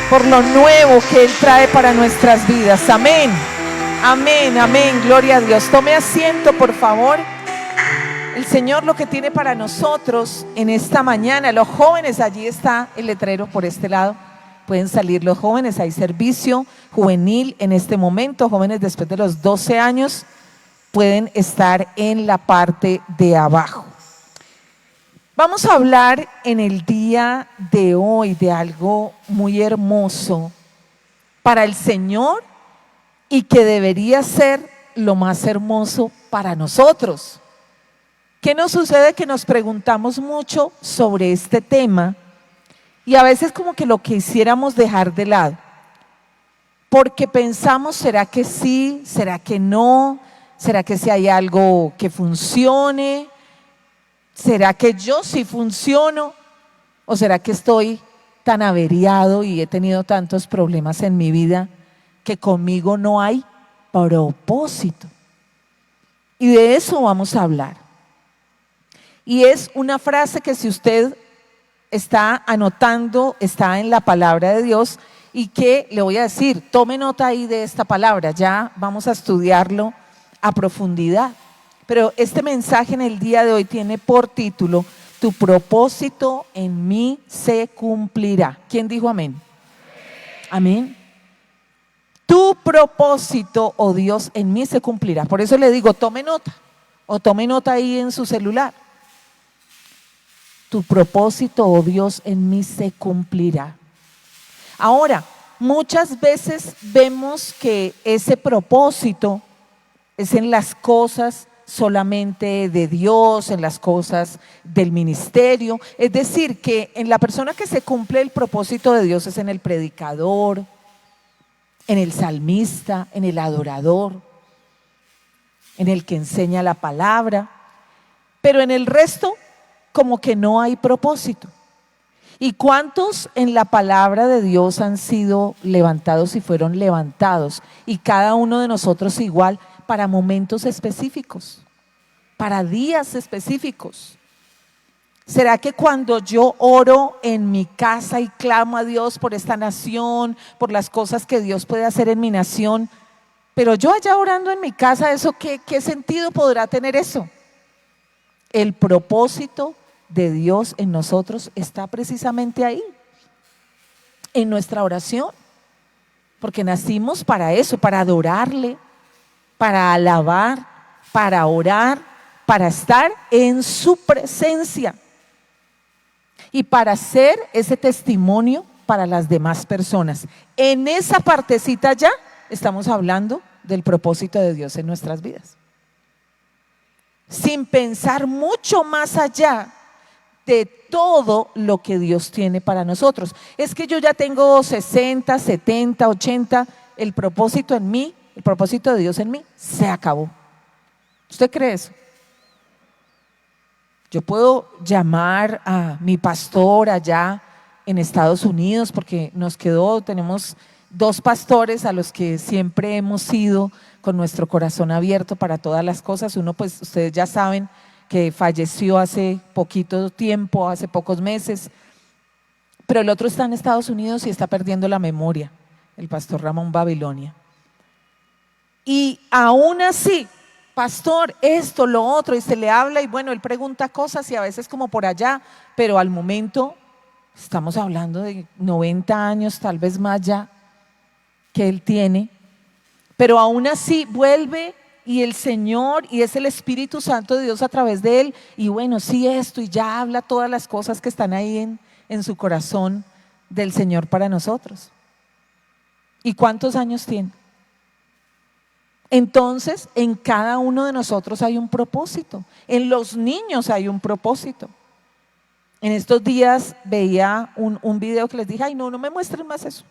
por lo nuevo que Él trae para nuestras vidas. Amén, amén, amén, gloria a Dios. Tome asiento, por favor. El Señor lo que tiene para nosotros en esta mañana. Los jóvenes, allí está el letrero por este lado. Pueden salir los jóvenes, hay servicio juvenil en este momento. Jóvenes después de los 12 años pueden estar en la parte de abajo. Vamos a hablar en el día de hoy de algo muy hermoso para el Señor y que debería ser lo más hermoso para nosotros. ¿Qué nos sucede? Que nos preguntamos mucho sobre este tema y a veces como que lo quisiéramos dejar de lado, porque pensamos, ¿será que sí? ¿Será que no? ¿Será que si hay algo que funcione? ¿Será que yo sí funciono? ¿O será que estoy tan averiado y he tenido tantos problemas en mi vida que conmigo no hay propósito? Y de eso vamos a hablar. Y es una frase que si usted está anotando, está en la palabra de Dios y que le voy a decir, tome nota ahí de esta palabra, ya vamos a estudiarlo a profundidad. Pero este mensaje en el día de hoy tiene por título, tu propósito en mí se cumplirá. ¿Quién dijo amén? Amén. Tu propósito, oh Dios, en mí se cumplirá. Por eso le digo, tome nota o tome nota ahí en su celular. Tu propósito, oh Dios, en mí se cumplirá. Ahora, muchas veces vemos que ese propósito es en las cosas solamente de Dios, en las cosas del ministerio. Es decir, que en la persona que se cumple el propósito de Dios es en el predicador, en el salmista, en el adorador, en el que enseña la palabra. Pero en el resto, como que no hay propósito. ¿Y cuántos en la palabra de Dios han sido levantados y fueron levantados? Y cada uno de nosotros igual para momentos específicos, para días específicos. ¿Será que cuando yo oro en mi casa y clamo a Dios por esta nación, por las cosas que Dios puede hacer en mi nación, pero yo allá orando en mi casa, ¿eso qué sentido podrá tener eso? El propósito de Dios en nosotros está precisamente ahí, en nuestra oración, porque nacimos para eso, para adorarle, para alabar, para orar, para estar en su presencia y para ser ese testimonio para las demás personas. En esa partecita ya estamos hablando del propósito de Dios en nuestras vidas, sin pensar mucho más allá de todo lo que Dios tiene para nosotros. Es que yo ya tengo 60, 70, 80, el propósito en mí, el propósito de Dios en mí se acabó. ¿Usted cree eso? Yo puedo llamar a mi pastor allá en Estados Unidos porque tenemos 2 pastores a los que siempre hemos ido con nuestro corazón abierto para todas las cosas. Uno, pues ustedes ya saben que falleció hace poquito tiempo, hace pocos meses, pero el otro está en Estados Unidos y está perdiendo la memoria, el pastor Ramón Babilonia. Y aún así, pastor, esto, lo otro, y se le habla y bueno, él pregunta cosas y a veces como por allá, pero al momento estamos hablando de 90 años, tal vez más ya, que él tiene, pero aún así vuelve y el Señor, y es el Espíritu Santo de Dios a través de él, y bueno, sí esto, y ya habla todas las cosas que están ahí en su corazón del Señor para nosotros. ¿Y cuántos años tiene? Entonces, en cada uno de nosotros hay un propósito, en los niños hay un propósito. En estos días veía un video que les dije, ay no me muestren más eso.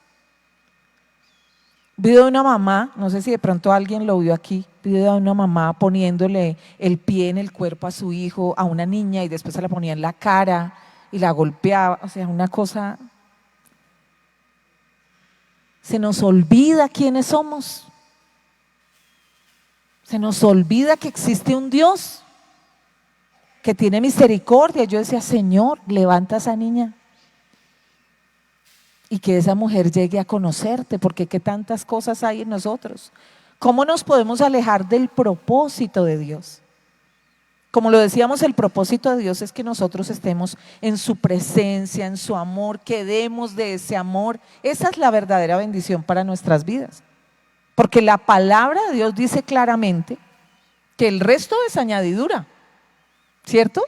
Video de una mamá, no sé si de pronto alguien lo vio aquí, video de una mamá poniéndole el pie en el cuerpo a su hijo, a una niña, y después se la ponía en la cara y la golpeaba, o sea, una cosa. Se nos olvida quiénes somos, se nos olvida que existe un Dios que tiene misericordia. Yo decía, Señor, levanta a esa niña. y que esa mujer llegue a conocerte, porque qué tantas cosas hay en nosotros. ¿Cómo nos podemos alejar del propósito de Dios? Como lo decíamos, el propósito de Dios es que nosotros estemos en su presencia, en su amor, que demos de ese amor. Esa es la verdadera bendición para nuestras vidas. Porque la palabra de Dios dice claramente que el resto es añadidura, ¿cierto?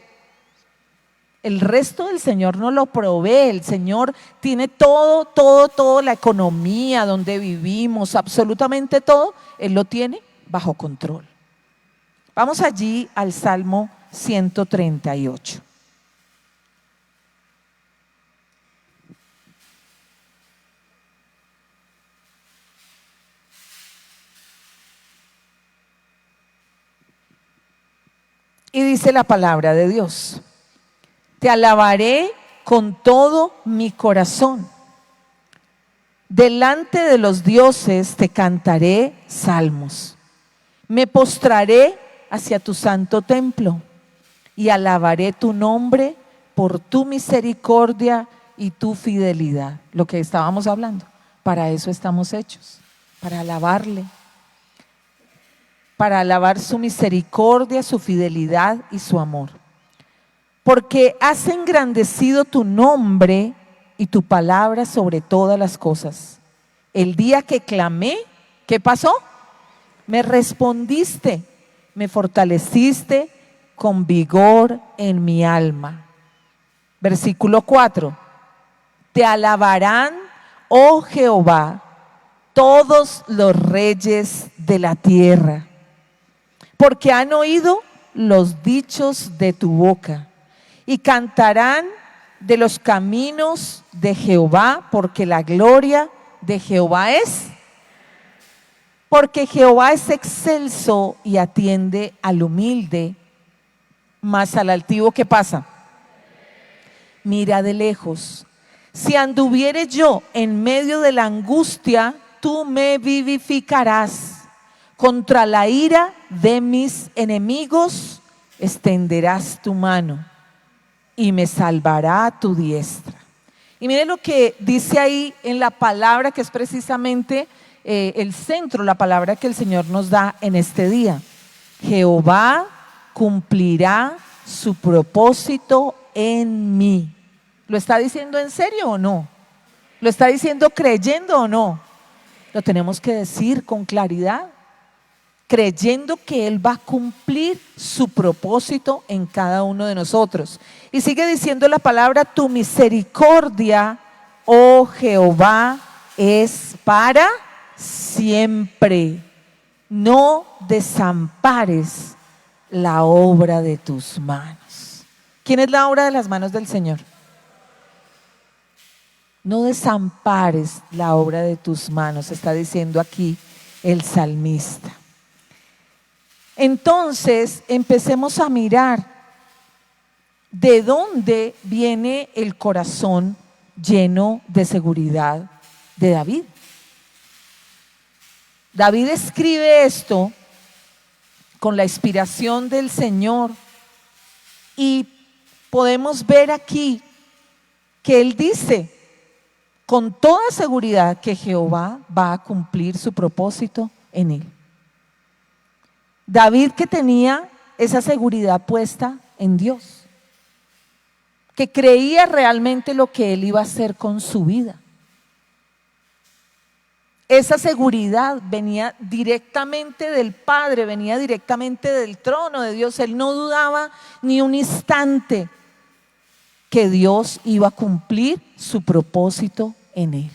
El resto del Señor no lo provee. El Señor tiene todo, la economía, donde vivimos, absolutamente todo, Él lo tiene bajo control. Vamos allí al Salmo 138. Y dice la palabra de Dios: te alabaré con todo mi corazón. Delante de los dioses te cantaré salmos. Me postraré hacia tu santo templo y alabaré tu nombre por tu misericordia y tu fidelidad. Lo que estábamos hablando, para eso estamos hechos, para alabarle, para alabar su misericordia, su fidelidad y su amor. Porque has engrandecido tu nombre y tu palabra sobre todas las cosas. El día que clamé, ¿qué pasó? Me respondiste, me fortaleciste con vigor en mi alma. Versículo 4. Te alabarán, oh Jehová, todos los reyes de la tierra, porque han oído los dichos de tu boca y cantarán de los caminos de Jehová, porque la gloria de Jehová es. Porque Jehová es excelso y atiende al humilde, mas al altivo, ¿qué pasa? Mira de lejos. Si anduviere yo en medio de la angustia, tú me vivificarás. Contra la ira de mis enemigos extenderás tu mano y me salvará tu diestra. Y mire lo que dice ahí en la palabra, que es precisamente el centro, la palabra que el Señor nos da en este día. Jehová cumplirá su propósito en mí. ¿Lo está diciendo en serio o no? ¿Lo está diciendo creyendo o no? Lo tenemos que decir con claridad, creyendo que Él va a cumplir su propósito en cada uno de nosotros. Y sigue diciendo la palabra: tu misericordia, oh Jehová, es para siempre. No desampares la obra de tus manos. ¿Quién es la obra de las manos del Señor? No desampares la obra de tus manos, está diciendo aquí el salmista. Entonces, empecemos a mirar de dónde viene el corazón lleno de seguridad de David. David escribe esto con la inspiración del Señor y podemos ver aquí que él dice con toda seguridad que Jehová va a cumplir su propósito en él. David, que tenía esa seguridad puesta en Dios, que creía realmente lo que él iba a hacer con su vida. Esa seguridad venía directamente del Padre, venía directamente del trono de Dios. Él no dudaba ni un instante que Dios iba a cumplir su propósito en él.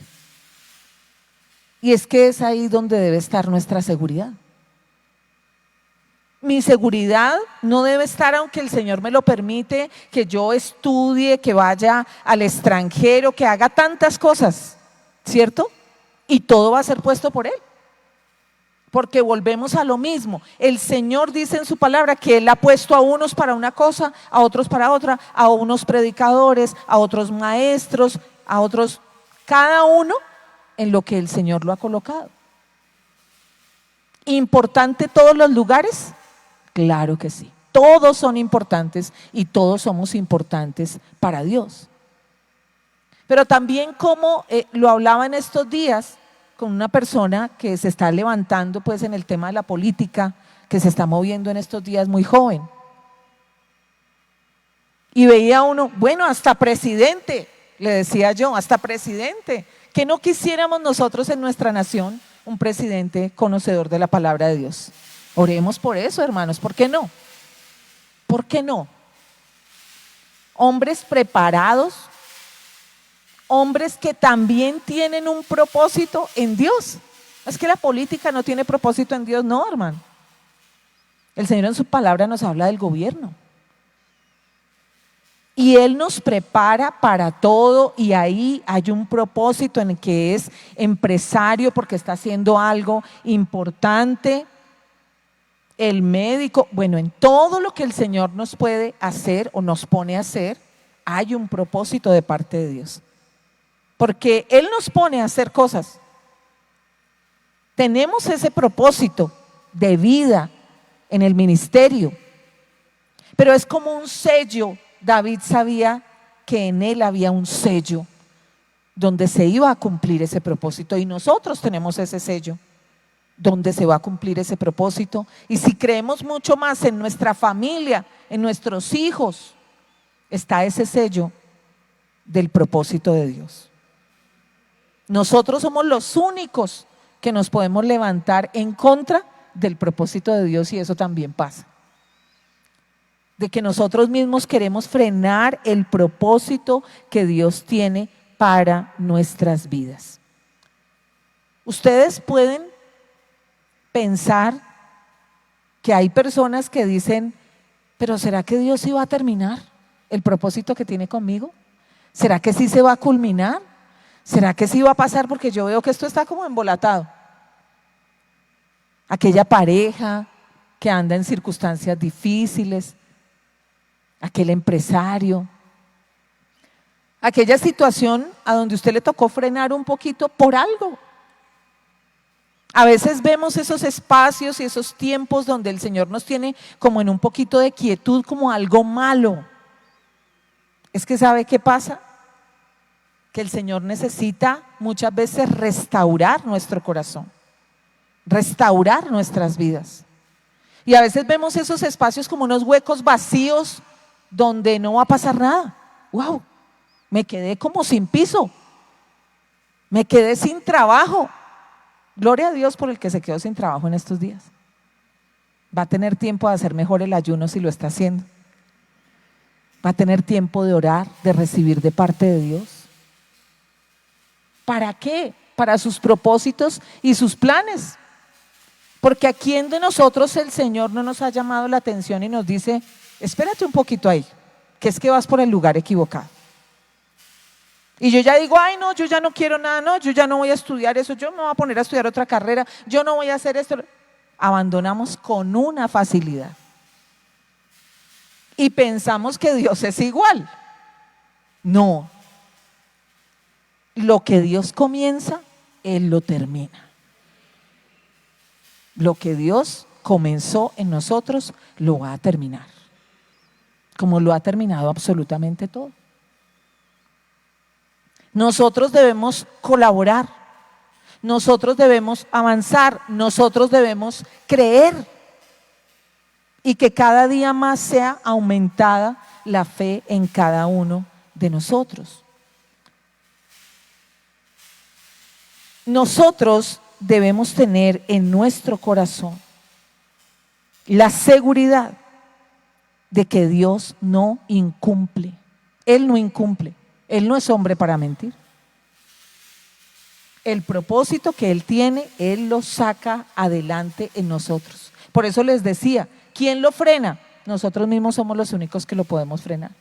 Y es que es ahí donde debe estar nuestra seguridad. Mi seguridad no debe estar, aunque el Señor me lo permite, que yo estudie, que vaya al extranjero, que haga tantas cosas, ¿cierto? Y todo va a ser puesto por Él. Porque volvemos a lo mismo. El Señor dice en su palabra que Él ha puesto a unos para una cosa, a otros para otra, a unos predicadores, a otros maestros, a otros, cada uno en lo que el Señor lo ha colocado. ¿Importante todos los lugares? Claro que sí. Todos son importantes y todos somos importantes para Dios. pero también como lo hablaba en estos días con una persona que se está levantando pues en el tema de la política, que se está moviendo en estos días, muy joven. Y veía uno, bueno, hasta presidente, le decía yo, hasta presidente, que no quisiéramos nosotros en nuestra nación un presidente conocedor de la palabra de Dios. Oremos por eso, hermanos, ¿por qué no? ¿Por qué no? Hombres preparados, hombres que también tienen un propósito en Dios. Es que la política no tiene propósito en Dios, no, hermano. El Señor en su palabra nos habla del gobierno. Y Él nos prepara para todo, y ahí hay un propósito en el que es empresario porque está haciendo algo importante, el médico, bueno, en todo lo que el Señor nos puede hacer o nos pone a hacer, hay un propósito de parte de Dios. Porque Él nos pone a hacer cosas. Tenemos ese propósito de vida en el ministerio, pero es como un sello. David sabía que en él había un sello donde se iba a cumplir ese propósito, y nosotros tenemos ese sello donde se va a cumplir ese propósito. Y si creemos mucho más en nuestra familia, en nuestros hijos, está ese sello del propósito de Dios. Nosotros somos los únicos que nos podemos levantar en contra del propósito de Dios, y eso también pasa. De que nosotros mismos queremos frenar el propósito que Dios tiene para nuestras vidas. Ustedes pueden pensar que hay personas que dicen, pero ¿será que Dios iba a terminar el propósito que tiene conmigo? ¿Será que sí se va a culminar? ¿Será que sí va a pasar? Porque yo veo que esto está como embolatado. Aquella pareja que anda en circunstancias difíciles, aquel empresario, aquella situación a donde usted le tocó frenar un poquito por algo. A veces vemos esos espacios y esos tiempos donde el Señor nos tiene como en un poquito de quietud, como algo malo. Es que ¿sabe qué pasa? Que el Señor necesita muchas veces restaurar nuestro corazón, restaurar nuestras vidas. Y a veces vemos esos espacios como unos huecos vacíos donde no va a pasar nada. ¡Wow! Me quedé como sin piso, me quedé sin trabajo. Gloria a Dios por el que se quedó sin trabajo en estos días. Va a tener tiempo de hacer mejor el ayuno si lo está haciendo. Va a tener tiempo de orar, de recibir de parte de Dios. ¿Para qué? Para sus propósitos y sus planes. Porque ¿a quién de nosotros el Señor no nos ha llamado la atención y nos dice, espérate un poquito ahí, que es que vas por el lugar equivocado? Y yo ya digo, ay no, yo ya no quiero nada, no, yo ya no voy a estudiar eso, yo me voy a poner a estudiar otra carrera, yo no voy a hacer esto. Abandonamos con una facilidad. Y pensamos que Dios es igual. No. Lo que Dios comienza, Él lo termina. Lo que Dios comenzó en nosotros, lo va a terminar. Como lo ha terminado absolutamente todo. Nosotros debemos colaborar, nosotros debemos avanzar, nosotros debemos creer, y que cada día más sea aumentada la fe en cada uno de nosotros. Nosotros debemos tener en nuestro corazón la seguridad de que Dios no incumple. Él no incumple. Él no es hombre para mentir. El propósito que Él tiene, Él lo saca adelante en nosotros. Por eso les decía, ¿quién lo frena? Nosotros mismos somos los únicos que lo podemos frenar.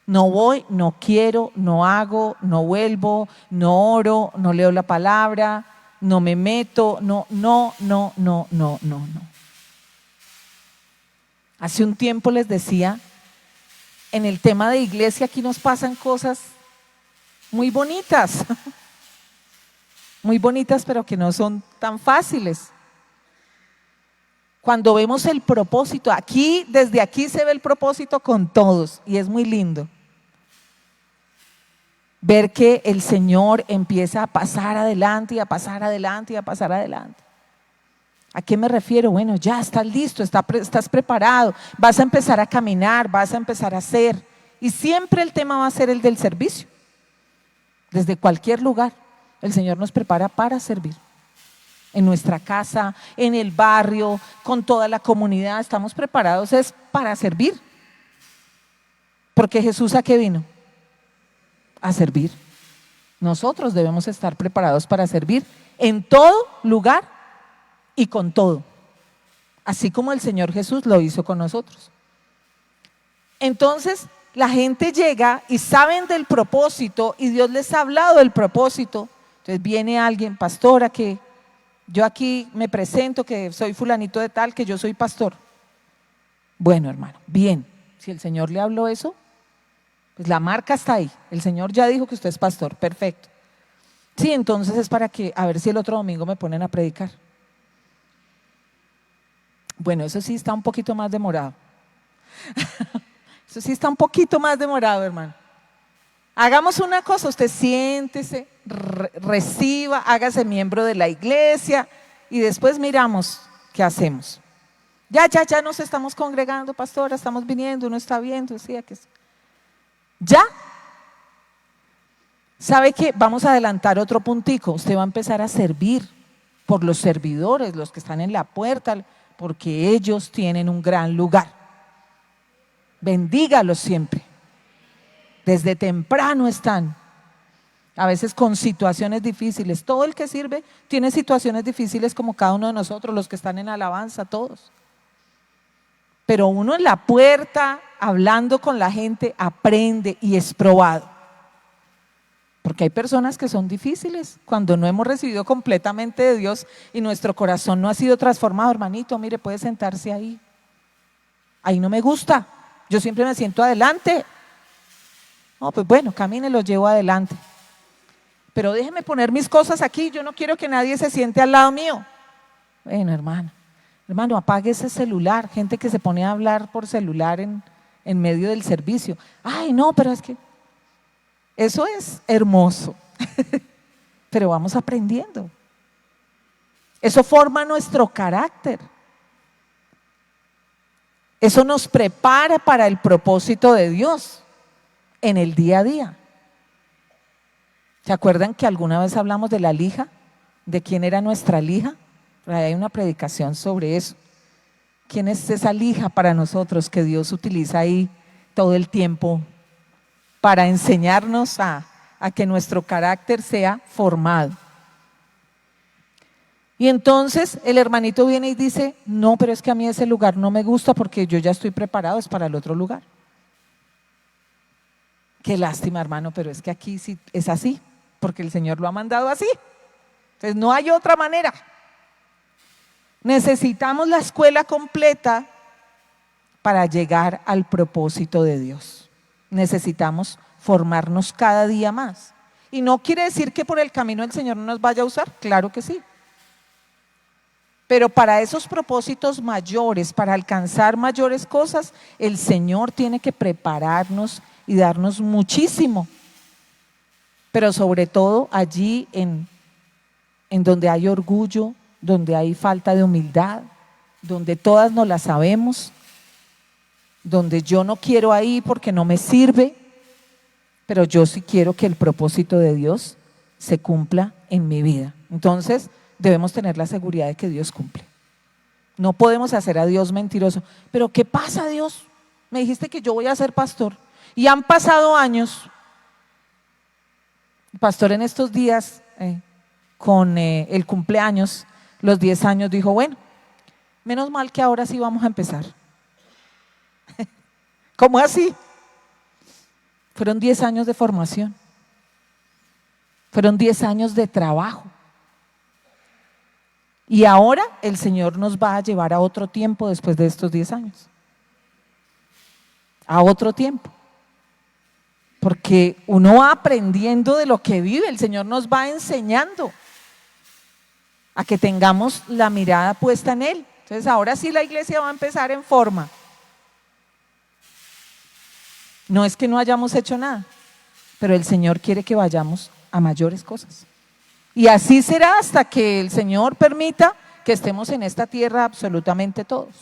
No voy, no quiero, no hago, no vuelvo, no oro, no leo la palabra, no me meto, no. Hace un tiempo les decía, en el tema de iglesia aquí nos pasan cosas muy bonitas, muy bonitas, pero que no son tan fáciles. Cuando vemos el propósito, aquí, desde aquí se ve el propósito con todos y es muy lindo. ver que el Señor empieza a pasar adelante y a pasar adelante y a pasar adelante. ¿A qué me refiero? Bueno, ya estás listo, estás preparado, vas a empezar a caminar, vas a empezar a hacer. Y siempre el tema va a ser el del servicio. Desde cualquier lugar, el Señor nos prepara para servir. En nuestra casa, en el barrio, con toda la comunidad, estamos preparados es para servir. Porque Jesús, ¿a qué vino? A servir. Nosotros debemos estar preparados para servir en todo lugar y con todo, así como el Señor Jesús lo hizo con nosotros. Entonces la gente llega y saben del propósito y Dios les ha hablado del propósito. Entonces viene alguien, pastora, que yo aquí me presento, que soy fulanito de tal, que yo soy pastor. Bueno, hermano, bien, si el Señor le habló eso, pues la marca está ahí, el Señor ya dijo que usted es pastor, perfecto. Sí, entonces es para que, a ver si el otro domingo me ponen a predicar. Bueno, eso sí está un poquito más demorado. Eso sí está un poquito más demorado, hermano. Hagamos una cosa, usted siéntese, reciba, hágase miembro de la iglesia y después miramos qué hacemos. Ya nos estamos congregando, pastora, estamos viniendo, uno está viendo, sí, aquí está. ¿Ya? ¿Sabe qué? Vamos a adelantar otro puntico. Usted va a empezar a servir por los servidores, los que están en la puerta, porque ellos tienen un gran lugar. Bendígalos siempre. Desde temprano están. A veces con situaciones difíciles. Todo el que sirve tiene situaciones difíciles como cada uno de nosotros, los que están en alabanza, todos. Pero uno en la puerta, hablando con la gente, aprende y es probado. Porque hay personas que son difíciles cuando no hemos recibido completamente de Dios y nuestro corazón no ha sido transformado. Hermanito, mire, puede sentarse ahí. Ahí no me gusta. Yo siempre me siento adelante. No, pues bueno, camine, los llevo adelante. Pero déjeme poner mis cosas aquí. Yo no quiero que nadie se siente al lado mío. Bueno, hermano, apague ese celular. Gente que se pone a hablar por celular en medio del servicio. Ay, no, pero es que eso es hermoso, pero vamos aprendiendo. Eso forma nuestro carácter. Eso nos prepara para el propósito de Dios en el día a día. ¿Se acuerdan que alguna vez hablamos de la lija? ¿De quién era nuestra lija? Hay una predicación sobre eso. ¿Quién es esa lija para nosotros que Dios utiliza ahí todo el tiempo para enseñarnos a que nuestro carácter sea formado? Y entonces el hermanito viene y dice, no, pero es que a mí ese lugar no me gusta porque yo ya estoy preparado, es para el otro lugar. Qué lástima, hermano, pero es que aquí sí es así, porque el Señor lo ha mandado así. Entonces no hay otra manera. Necesitamos la escuela completa para llegar al propósito de Dios. Necesitamos formarnos cada día más. Y no quiere decir que por el camino el Señor no nos vaya a usar, claro que sí. Pero para esos propósitos mayores, para alcanzar mayores cosas, el Señor tiene que prepararnos y darnos muchísimo. Pero sobre todo allí en donde hay orgullo, donde hay falta de humildad, donde todas nos la sabemos, donde yo no quiero ahí porque no me sirve, pero yo sí quiero que el propósito de Dios se cumpla en mi vida. Entonces debemos tener la seguridad de que Dios cumple. No podemos hacer a Dios mentiroso. ¿Pero qué pasa, Dios? Me dijiste que yo voy a ser pastor y han pasado años. El pastor en estos días, con el cumpleaños, los 10 años, dijo, bueno, menos mal que ahora sí vamos a empezar. ¿Cómo así? Fueron 10 años de formación. Fueron 10 años de trabajo. Y ahora el Señor nos va a llevar a otro tiempo después de estos 10 años. A otro tiempo. Porque uno va aprendiendo de lo que vive, el Señor nos va enseñando a que tengamos la mirada puesta en Él. Entonces ahora sí la iglesia va a empezar en forma. No es que no hayamos hecho nada, pero el Señor quiere que vayamos a mayores cosas. Y así será hasta que el Señor permita que estemos en esta tierra absolutamente todos.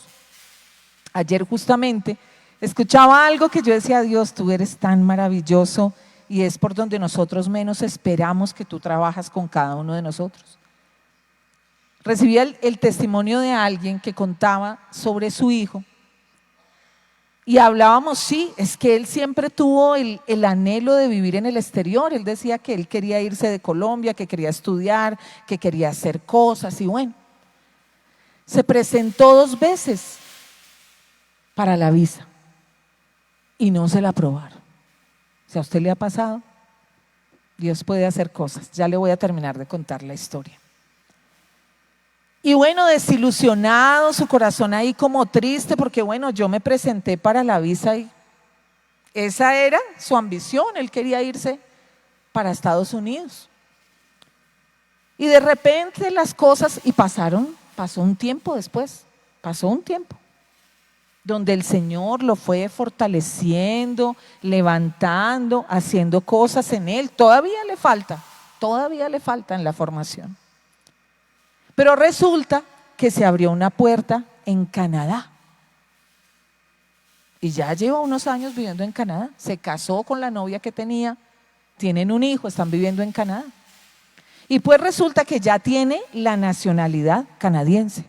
Ayer justamente escuchaba algo que yo decía: Dios, tú eres tan maravilloso y es por donde nosotros menos esperamos que tú trabajas con cada uno de nosotros. Recibí el testimonio de alguien que contaba sobre su hijo y hablábamos, sí, es que él siempre tuvo el anhelo de vivir en el exterior. Él decía que él quería irse de Colombia, que quería estudiar, que quería hacer cosas y bueno, se presentó 2 veces para la visa y no se la aprobaron. Si a usted le ha pasado, Dios puede hacer cosas. Ya le voy a terminar de contar la historia. Y bueno, desilusionado, su corazón ahí como triste, porque bueno, yo me presenté para la visa y esa era su ambición, él quería irse para Estados Unidos. Y de repente las cosas, y pasó un tiempo después, donde el Señor lo fue fortaleciendo, levantando, haciendo cosas en él. Todavía le falta en la formación. Pero resulta que se abrió una puerta en Canadá. Y ya lleva unos años viviendo en Canadá. Se casó con la novia que tenía, tienen un hijo, están viviendo en Canadá. Y pues resulta que ya tiene la nacionalidad canadiense.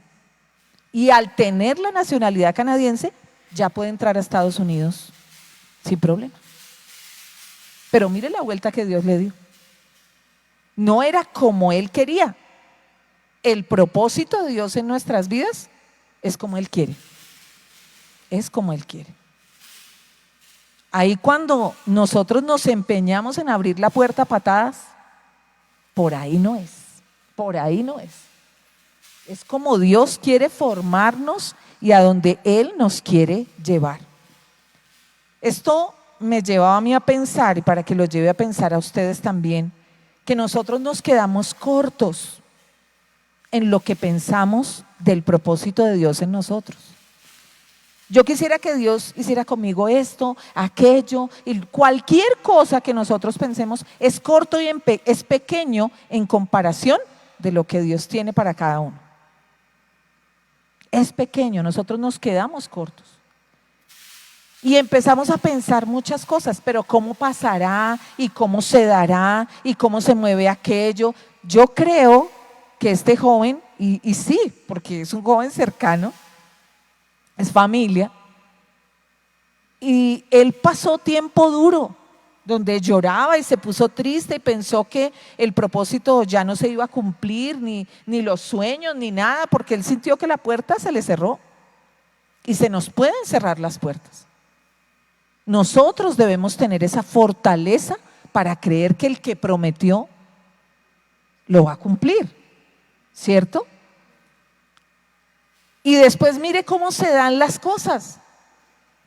Y al tener la nacionalidad canadiense, ya puede entrar a Estados Unidos sin problema. Pero mire la vuelta que Dios le dio. No era como él quería. El propósito de Dios en nuestras vidas es como Él quiere. Es como Él quiere. Ahí cuando nosotros nos empeñamos en abrir la puerta a patadas, por ahí no es. Por ahí no es. Es como Dios quiere formarnos y a donde Él nos quiere llevar. Esto me llevaba a mí a pensar, y para que lo lleve a pensar a ustedes también, que nosotros nos quedamos cortos en lo que pensamos del propósito de Dios en nosotros. Yo quisiera que Dios hiciera conmigo esto, aquello, y cualquier cosa que nosotros pensemos es corto y es pequeño en comparación de lo que Dios tiene para cada uno. Es pequeño, nosotros nos quedamos cortos. Y empezamos a pensar muchas cosas, pero ¿cómo pasará? ¿Y cómo se dará? ¿Y cómo se mueve aquello? Yo creo que este joven, y sí, porque es un joven cercano, es familia, y él pasó tiempo duro, donde lloraba y se puso triste y pensó que el propósito ya no se iba a cumplir, ni los sueños, ni nada, porque él sintió que la puerta se le cerró. Y se nos pueden cerrar las puertas. Nosotros debemos tener esa fortaleza para creer que el que prometió lo va a cumplir. ¿Cierto? Y después mire cómo se dan las cosas.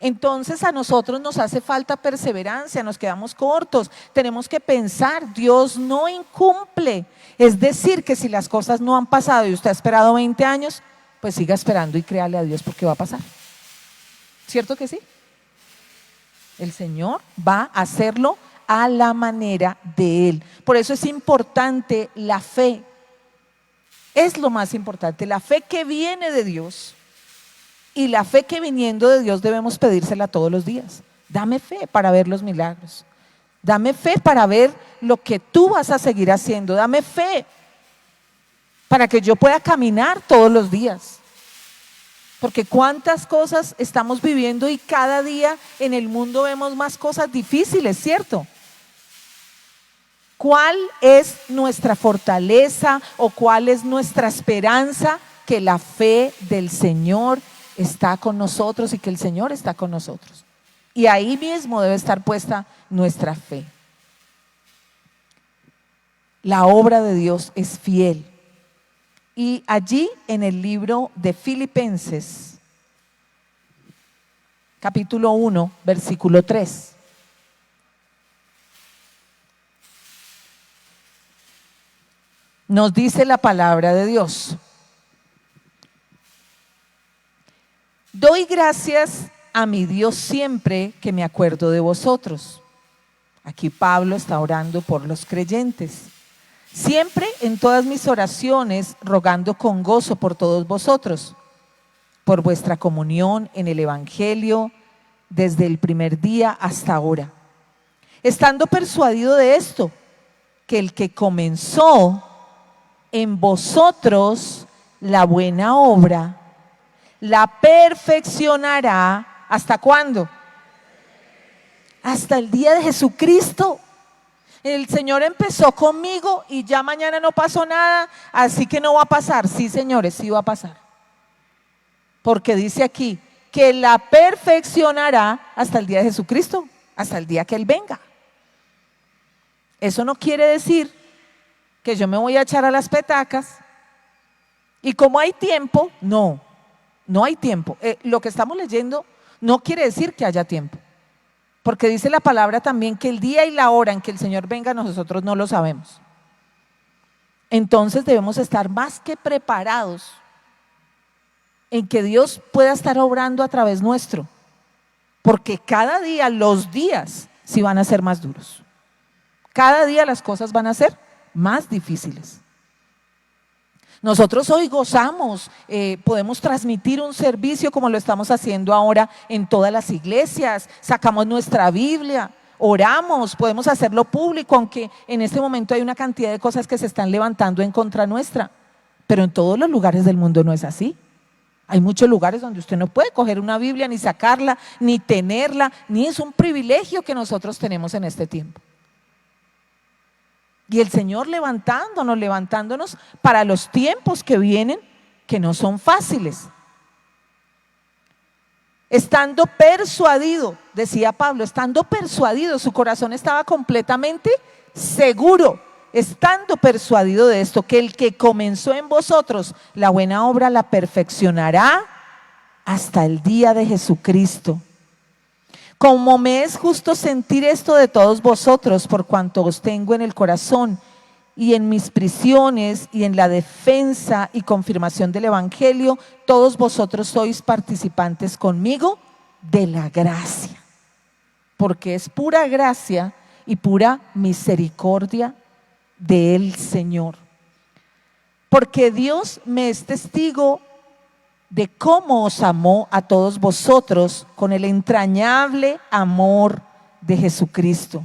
Entonces a nosotros nos hace falta perseverancia, nos quedamos cortos, tenemos que pensar, Dios no incumple. Es decir, que si las cosas no han pasado y usted ha esperado 20 años, pues siga esperando y créale a Dios porque va a pasar. ¿Cierto que sí? El Señor va a hacerlo a la manera de Él. Por eso es importante la fe. Es lo más importante, la fe que viene de Dios. Y la fe que viniendo de Dios debemos pedírsela todos los días. Dame fe para ver los milagros. Dame fe para ver lo que tú vas a seguir haciendo. Dame fe para que yo pueda caminar todos los días. Porque cuántas cosas estamos viviendo y cada día en el mundo vemos más cosas difíciles, ¿cierto? ¿Cuál es nuestra fortaleza o cuál es nuestra esperanza? Que la fe del Señor está con nosotros y que el Señor está con nosotros. Y ahí mismo debe estar puesta nuestra fe. La obra de Dios es fiel. Y allí en el libro de Filipenses, capítulo 1, versículo 3. Nos dice la palabra de Dios: doy gracias a mi Dios siempre que me acuerdo de vosotros. Aquí Pablo está orando por los creyentes. Siempre en todas mis oraciones, rogando con gozo por todos vosotros, por vuestra comunión en el Evangelio desde el primer día hasta ahora. Estando persuadido de esto, que el que comenzó en vosotros la buena obra, la perfeccionará. ¿Hasta cuándo? Hasta el día de Jesucristo. El Señor empezó conmigo y ya mañana no pasó nada, así que no va a pasar. Sí, señores, sí va a pasar. Porque dice aquí que la perfeccionará hasta el día de Jesucristo, hasta el día que Él venga. Eso no quiere decir que yo me voy a echar a las petacas y como hay tiempo, no hay tiempo. Lo que estamos leyendo no quiere decir que haya tiempo, porque dice la palabra también que el día y la hora en que el Señor venga nosotros no lo sabemos. Entonces debemos estar más que preparados en que Dios pueda estar obrando a través nuestro, porque cada día los días sí van a ser más duros. Cada día las cosas van a ser más difíciles. Nosotros hoy gozamos, podemos transmitir un servicio como lo estamos haciendo ahora en todas las iglesias, sacamos nuestra Biblia, oramos, podemos hacerlo público, aunque en este momento hay una cantidad de cosas que se están levantando en contra nuestra, pero en todos los lugares del mundo no es así. Hay muchos lugares donde usted no puede coger una Biblia, ni sacarla, ni tenerla, ni es un privilegio que nosotros tenemos en este tiempo. Y el Señor levantándonos para los tiempos que vienen, que no son fáciles. Estando persuadido, decía Pablo, estando persuadido, su corazón estaba completamente seguro, estando persuadido de esto, que el que comenzó en vosotros la buena obra la perfeccionará hasta el día de Jesucristo. Como me es justo sentir esto de todos vosotros, por cuanto os tengo en el corazón y en mis prisiones y en la defensa y confirmación del Evangelio, todos vosotros sois participantes conmigo de la gracia, porque es pura gracia y pura misericordia del Señor. Porque Dios me es testigo de cómo os amó a todos vosotros con el entrañable amor de Jesucristo.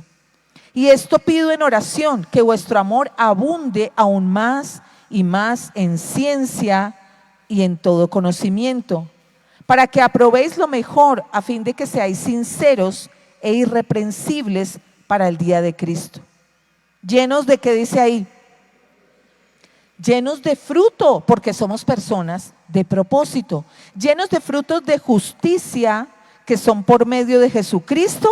Y esto pido en oración, que vuestro amor abunde aún más y más en ciencia y en todo conocimiento, para que aprobéis lo mejor, a fin de que seáis sinceros e irreprensibles para el día de Cristo. Llenos de, ¿qué dice ahí? Llenos de fruto, porque somos personas de propósito, llenos de frutos de justicia que son por medio de Jesucristo,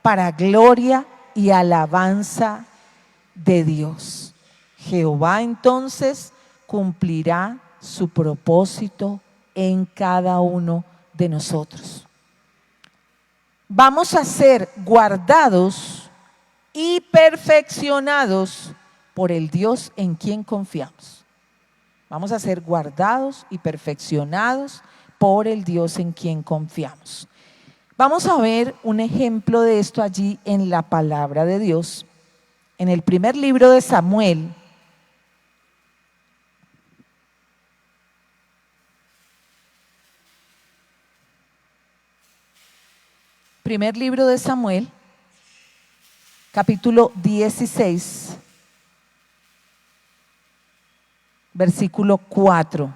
para gloria y alabanza de Dios. Jehová entonces cumplirá su propósito en cada uno de nosotros. Vamos a ser guardados y perfeccionados por el Dios en quien confiamos. Vamos a ser guardados y perfeccionados por el Dios en quien confiamos. Vamos a ver un ejemplo de esto allí en la palabra de Dios, en el primer libro de Samuel. Primer libro de Samuel, capítulo 16. Versículo 4.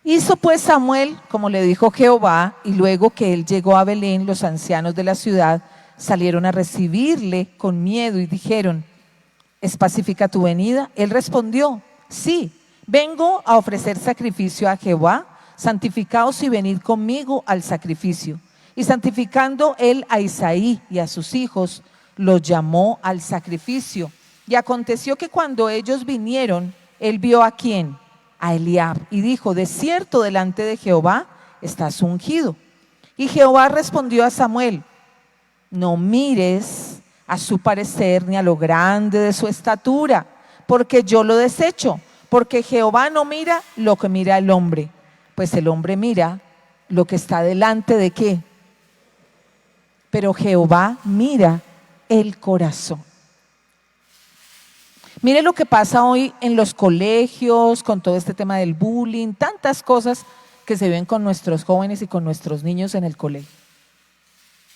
Hizo pues Samuel como le dijo Jehová, y luego que él llegó a Belén, los ancianos de la ciudad salieron a recibirle con miedo y dijeron: ¿es pacífica tu venida? Él respondió: sí, vengo a ofrecer sacrificio a Jehová. Santificaos y venid conmigo al sacrificio. Y santificando él a Isaí y a sus hijos, los llamó al sacrificio. Y aconteció que cuando ellos vinieron, él vio a ¿quién? A Eliab, y dijo: de cierto delante de Jehová estás ungido. Y Jehová respondió a Samuel: no mires a su parecer ni a lo grande de su estatura, porque yo lo desecho, porque Jehová no mira lo que mira el hombre, pues el hombre mira lo que está delante de qué, pero Jehová mira el corazón. Mire lo que pasa hoy en los colegios, con todo este tema del bullying, tantas cosas que se ven con nuestros jóvenes y con nuestros niños en el colegio.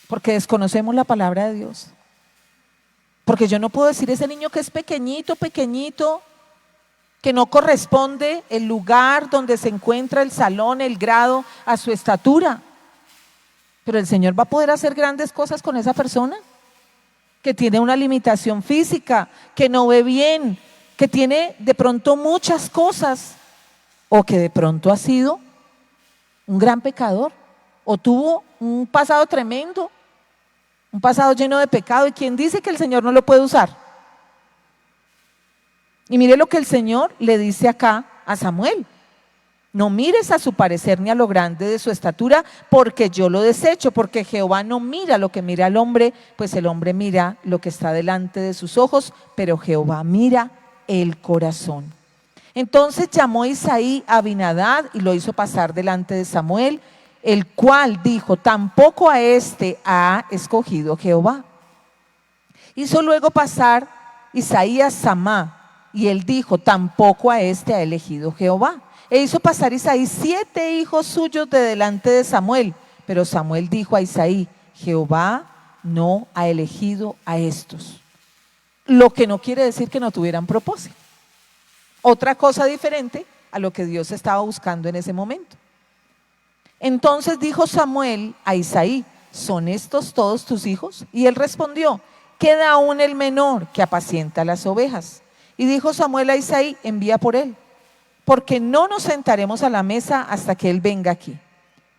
Porque desconocemos la palabra de Dios. Porque yo no puedo decir ese niño que es pequeñito, pequeñito, que no corresponde el lugar donde se encuentra el salón, el grado, a su estatura. Pero el Señor va a poder hacer grandes cosas con esa persona que tiene una limitación física, que no ve bien, que tiene de pronto muchas cosas, o que de pronto ha sido un gran pecador, o tuvo un pasado tremendo, un pasado lleno de pecado. ¿Y quién dice que el Señor no lo puede usar? Y mire lo que el Señor le dice acá a Samuel: no mires a su parecer ni a lo grande de su estatura, porque yo lo desecho, porque Jehová no mira lo que mira el hombre, pues el hombre mira lo que está delante de sus ojos, pero Jehová mira el corazón. Entonces llamó Isaí a Abinadab y lo hizo pasar delante de Samuel, el cual dijo: tampoco a este ha escogido Jehová. Hizo luego pasar Isaí a Samá, y él dijo: tampoco a este ha elegido Jehová. E hizo pasar Isaí 7 hijos suyos de delante de Samuel, pero Samuel dijo a Isaí: Jehová no ha elegido a estos. Lo que no quiere decir que no tuvieran propósito. Otra cosa diferente a lo que Dios estaba buscando en ese momento. Entonces dijo Samuel a Isaí: ¿son estos todos tus hijos? Y él respondió: queda aún el menor que apacienta las ovejas. Y dijo Samuel a Isaí: envía por él, porque no nos sentaremos a la mesa hasta que él venga aquí.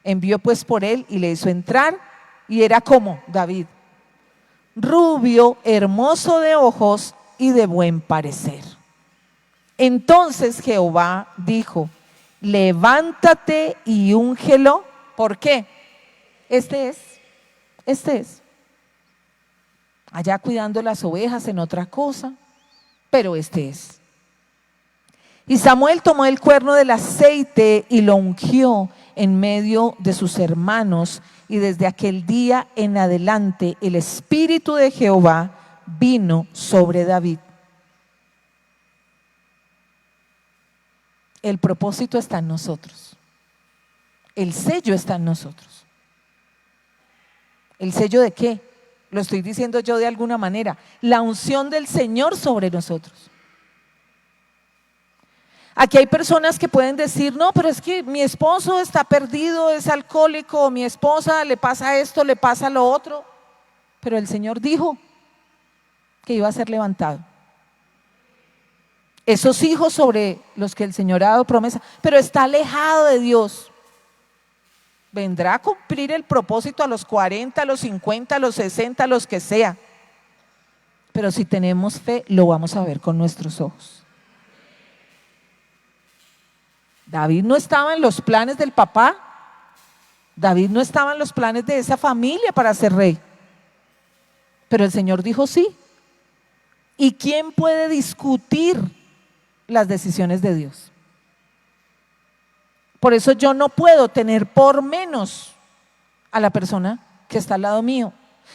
Envió pues por él y le hizo entrar, y era como David, rubio, hermoso de ojos y de buen parecer. Entonces Jehová dijo: levántate y úngelo. ¿Por qué? Este es. Allá cuidando las ovejas en otra cosa, pero este es. Y Samuel tomó el cuerno del aceite y lo ungió en medio de sus hermanos, y desde aquel día en adelante el Espíritu de Jehová vino sobre David. El propósito está en nosotros. El sello está en nosotros. ¿El sello de qué? Lo estoy diciendo yo de alguna manera. La unción del Señor sobre nosotros. Aquí hay personas que pueden decir: no, pero es que mi esposo está perdido, es alcohólico, o mi esposa le pasa esto, le pasa lo otro. Pero el Señor dijo que iba a ser levantado. Esos hijos sobre los que el Señor ha dado promesa, pero está alejado de Dios. Vendrá a cumplir el propósito a los 40, a los 50, a los 60, a los que sea. Pero si tenemos fe, lo vamos a ver con nuestros ojos. David no estaba en los planes del papá. David no estaba en los planes de esa familia para ser rey. Pero el Señor dijo sí. ¿Y quién puede discutir las decisiones de Dios? Por eso yo no puedo tener por menos a la persona que está al lado mío.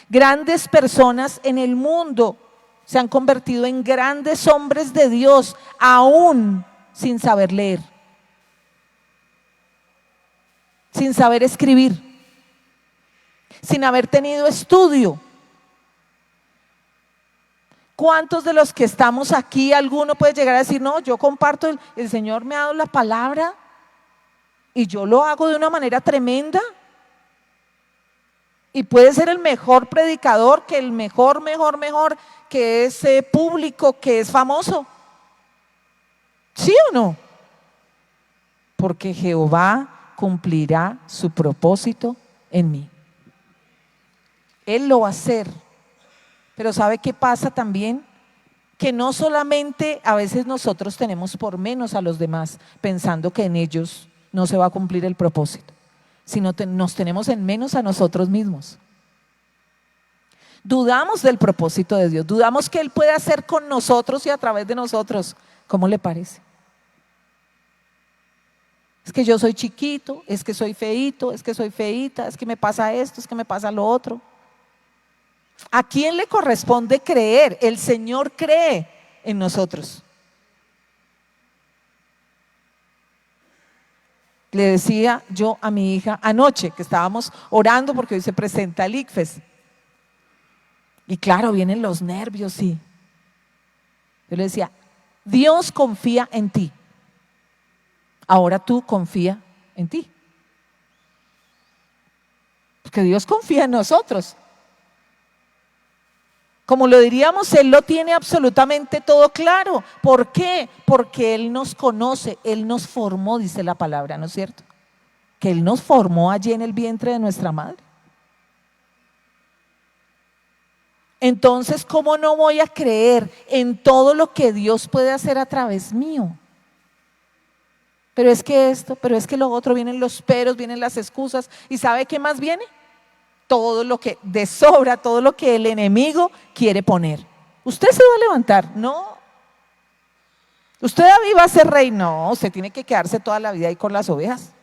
Grandes personas en el mundo se han convertido en grandes hombres de Dios, aún sin saber leer, sin saber escribir, sin haber tenido estudio. ¿Cuántos de los que estamos aquí, alguno puede llegar a decir: no, yo comparto, el Señor me ha dado la palabra y yo lo hago de una manera tremenda? Y puede ser el mejor predicador, que el mejor, que es público, que es famoso. ¿Sí o no? Porque Jehová cumplirá su propósito en mí. Él lo va a hacer. Pero ¿sabe qué pasa también? Que no solamente a veces nosotros tenemos por menos a los demás, pensando que en ellos no se va a cumplir el propósito, sino nos tenemos en menos a nosotros mismos. Dudamos del propósito de Dios, dudamos que Él puede hacer con nosotros y a través de nosotros. ¿Cómo le parece? Es que yo soy chiquito, es que soy feíto, es que soy feíta, es que me pasa esto, es que me pasa lo otro. ¿A quién le corresponde creer? El Señor cree en nosotros. Le decía yo a mi hija anoche que estábamos orando porque hoy se presenta el ICFES. Y claro, vienen los nervios, sí. Yo le decía, Dios confía en ti. Ahora tú confía en ti. Porque Dios confía en nosotros. Como lo diríamos, Él lo tiene absolutamente todo claro. ¿Por qué? Porque Él nos conoce, Él nos formó, dice la palabra, ¿no es cierto? Que Él nos formó allí en el vientre de nuestra madre. Entonces, ¿cómo no voy a creer en todo lo que Dios puede hacer a través mío? Pero es que esto, pero es que lo otro, vienen los peros, vienen las excusas. ¿Y sabe qué más viene? Todo lo que de sobra, todo lo que el enemigo quiere poner. ¿Usted se va a levantar? No. ¿Usted David va a ser rey? No, usted tiene que quedarse toda la vida ahí con las ovejas.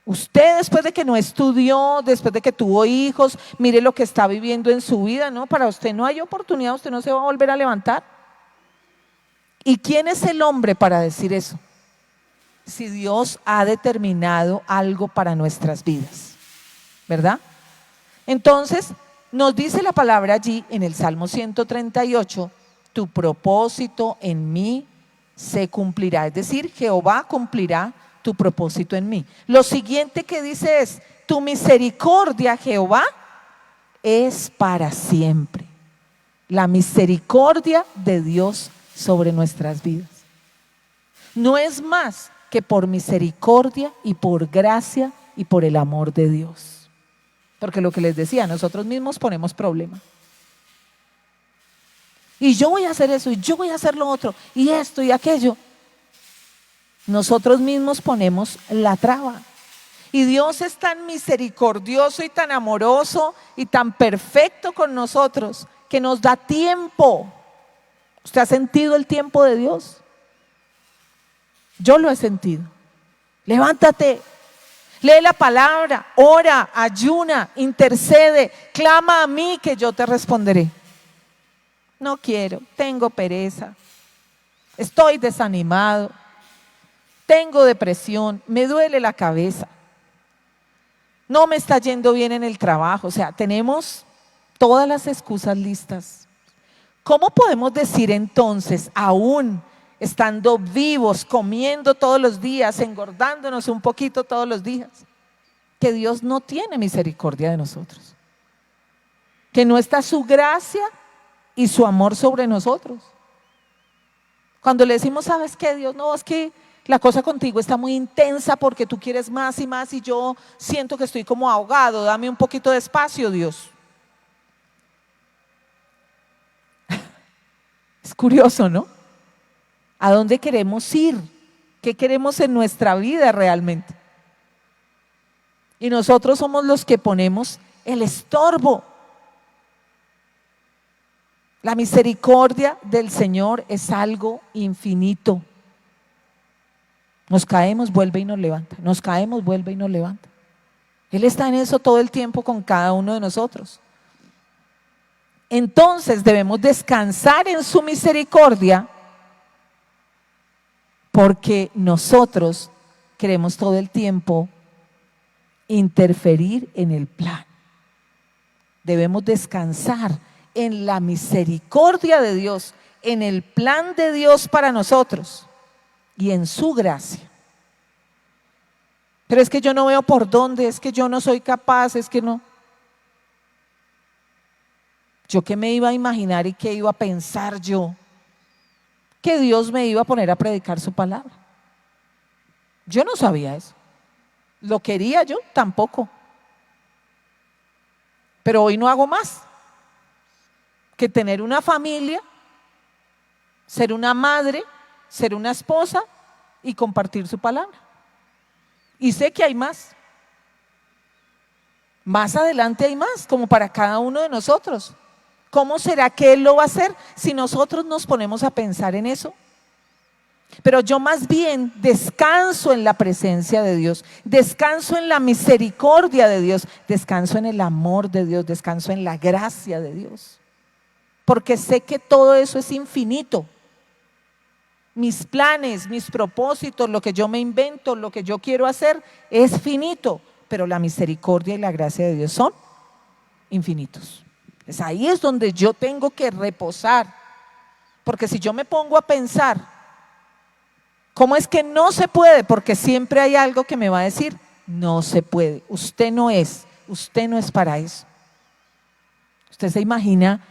Usted después de que no estudió, después de que tuvo hijos, mire lo que está viviendo en su vida, ¿no? Para usted no hay oportunidad, usted no se va a volver a levantar. ¿Y quién es el hombre para decir eso? Si Dios ha determinado algo para nuestras vidas, ¿verdad? Entonces, nos dice la palabra allí en el Salmo 138, tu propósito en mí se cumplirá. Es decir, Jehová cumplirá tu propósito en mí. Lo siguiente que dice es, tu misericordia, Jehová, es para siempre. La misericordia de Dios sobre nuestras vidas. No es más que por misericordia y por gracia y por el amor de Dios. Porque lo que les decía, nosotros mismos ponemos problema. Y yo voy a hacer eso, y yo voy a hacer lo otro, y esto y aquello. Nosotros mismos ponemos la traba. Y Dios es tan misericordioso y tan amoroso y tan perfecto con nosotros que nos da tiempo. ¿Usted ha sentido el tiempo de Dios? Yo lo he sentido. Levántate, lee la palabra, ora, ayuna, intercede, clama a mí que yo te responderé. No quiero, tengo pereza, estoy desanimado, tengo depresión, me duele la cabeza, no me está yendo bien en el trabajo. O sea, tenemos todas las excusas listas. ¿Cómo podemos decir entonces, aún estando vivos, comiendo todos los días, engordándonos un poquito todos los días, que Dios no tiene misericordia de nosotros? Que no está su gracia y su amor sobre nosotros. Cuando le decimos, ¿sabes qué, Dios? No, es que la cosa contigo está muy intensa porque tú quieres más y más y yo siento que estoy como ahogado, dame un poquito de espacio, Dios. Es curioso, ¿no? ¿A dónde queremos ir? ¿Qué queremos en nuestra vida realmente? Y nosotros somos los que ponemos el estorbo. La misericordia del Señor es algo infinito. Nos caemos, vuelve y nos levanta. Nos caemos, vuelve y nos levanta. Él está en eso todo el tiempo con cada uno de nosotros. Entonces debemos descansar en su misericordia porque nosotros queremos todo el tiempo interferir en el plan. Debemos descansar en la misericordia de Dios, en el plan de Dios para nosotros y en su gracia. Pero es que yo no veo por dónde, es que yo no soy capaz, es que no. ¿Yo qué me iba a imaginar y qué iba a pensar yo? Que Dios me iba a poner a predicar su palabra. Yo no sabía eso. ¿Lo quería yo? Tampoco. Pero hoy no hago más que tener una familia, ser una madre, ser una esposa y compartir su palabra. Y sé que hay más. Más adelante hay más, como para cada uno de nosotros. ¿Cómo será que Él lo va a hacer si nosotros nos ponemos a pensar en eso? Pero yo más bien descanso en la presencia de Dios, descanso en la misericordia de Dios, descanso en el amor de Dios, descanso en la gracia de Dios. Porque sé que todo eso es infinito. Mis planes, mis propósitos, lo que yo me invento, lo que yo quiero hacer es finito, pero la misericordia y la gracia de Dios son infinitos. Pues ahí es donde yo tengo que reposar, porque si yo me pongo a pensar, ¿cómo es que no se puede? Porque siempre hay algo que me va a decir, no se puede, usted no es para eso. ¿Usted se imagina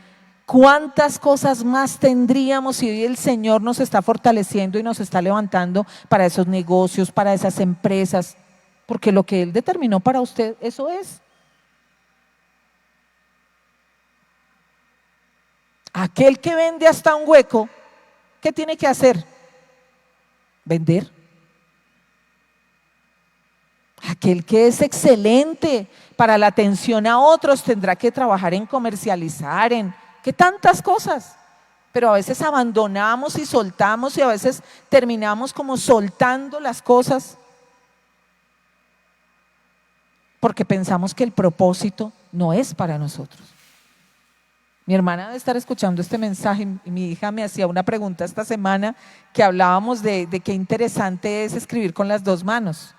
cuántas cosas más tendríamos si hoy el Señor nos está fortaleciendo y nos está levantando para esos negocios, para esas empresas? Porque lo que Él determinó para usted, eso es. Aquel que vende hasta un hueco, ¿qué tiene que hacer? Vender. Aquel que es excelente para la atención a otros tendrá que trabajar en comercializar, en que tantas cosas. Pero a veces abandonamos y soltamos y a veces terminamos como soltando las cosas porque pensamos que el propósito no es para nosotros. Mi hermana debe estar escuchando este mensaje y mi hija me hacía una pregunta esta semana que hablábamos de qué interesante es escribir con las dos manos.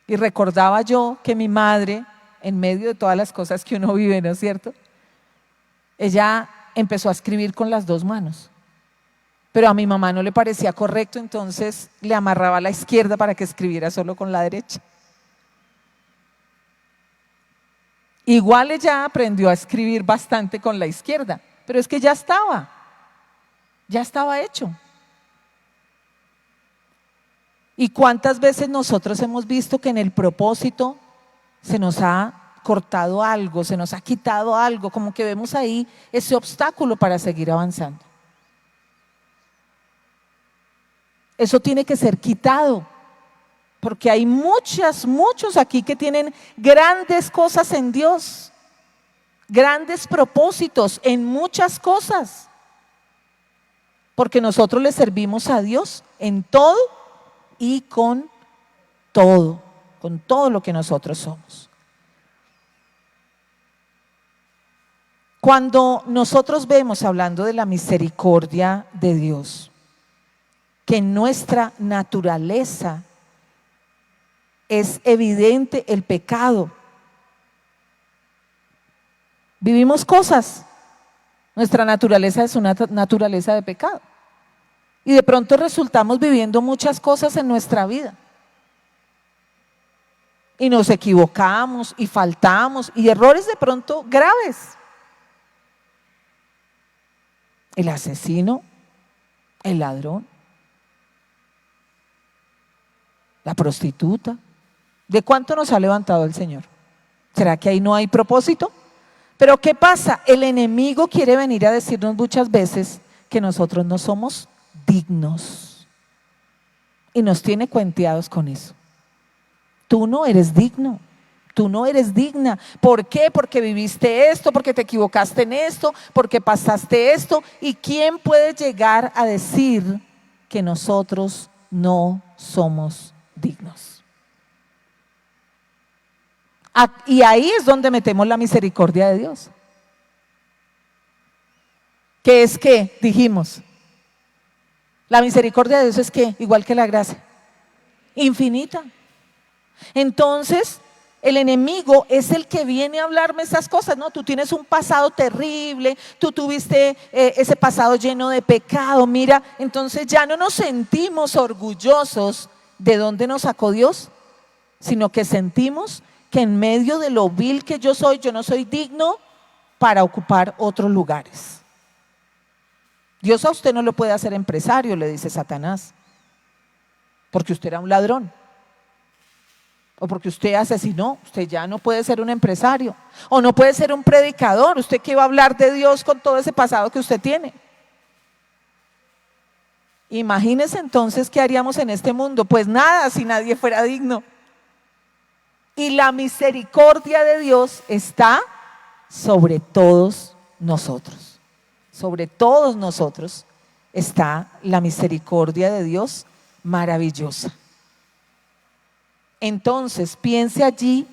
Y recordaba yo que mi madre, en medio de todas las cosas que uno vive, ¿no es cierto? Ella empezó a escribir con las dos manos. Pero a mi mamá no le parecía correcto, entonces le amarraba la izquierda para que escribiera solo con la derecha. Igual ella aprendió a escribir bastante con la izquierda, pero es que ya estaba hecho. ¿Y cuántas veces nosotros hemos visto que en el propósito se nos ha cortado algo, se nos ha quitado algo, como que vemos ahí ese obstáculo para seguir avanzando? Eso tiene que ser quitado, porque hay muchos aquí que tienen grandes cosas en Dios, grandes propósitos en muchas cosas, porque nosotros le servimos a Dios en todo y con todo lo que nosotros somos. Cuando nosotros vemos, hablando de la misericordia de Dios, que en nuestra naturaleza es evidente el pecado. Vivimos cosas, nuestra naturaleza es una naturaleza de pecado. Y de pronto resultamos viviendo muchas cosas en nuestra vida. Y nos equivocamos y faltamos y errores de pronto graves. El asesino, el ladrón, la prostituta. ¿De cuánto nos ha levantado el Señor? ¿Será que ahí no hay propósito? Pero ¿qué pasa? El enemigo quiere venir a decirnos muchas veces que nosotros no somos dignos. Y nos tiene cuenteados con eso. Tú no eres digno. Tú no eres digna. ¿Por qué? Porque viviste esto, porque te equivocaste en esto, porque pasaste esto. ¿Y quién puede llegar a decir que nosotros no somos dignos? Y ahí es donde metemos la misericordia de Dios. ¿Qué es qué? Dijimos. La misericordia de Dios es ¿qué? Igual que la gracia. Infinita. Entonces, el enemigo es el que viene a hablarme esas cosas, ¿no? Tú tienes un pasado terrible, tú tuviste ese pasado lleno de pecado, mira, entonces ya no nos sentimos orgullosos de dónde nos sacó Dios, sino que sentimos que en medio de lo vil que yo no soy digno para ocupar otros lugares. Dios a usted no lo puede hacer empresario, le dice Satanás, porque usted era un ladrón. O porque usted asesinó, usted ya no puede ser un empresario. O no puede ser un predicador, usted que va a hablar de Dios con todo ese pasado que usted tiene. Imagínese entonces qué haríamos en este mundo. Pues nada, si nadie fuera digno. Y la misericordia de Dios está sobre todos nosotros. Sobre todos nosotros. está la misericordia de Dios maravillosa. Entonces, piense allí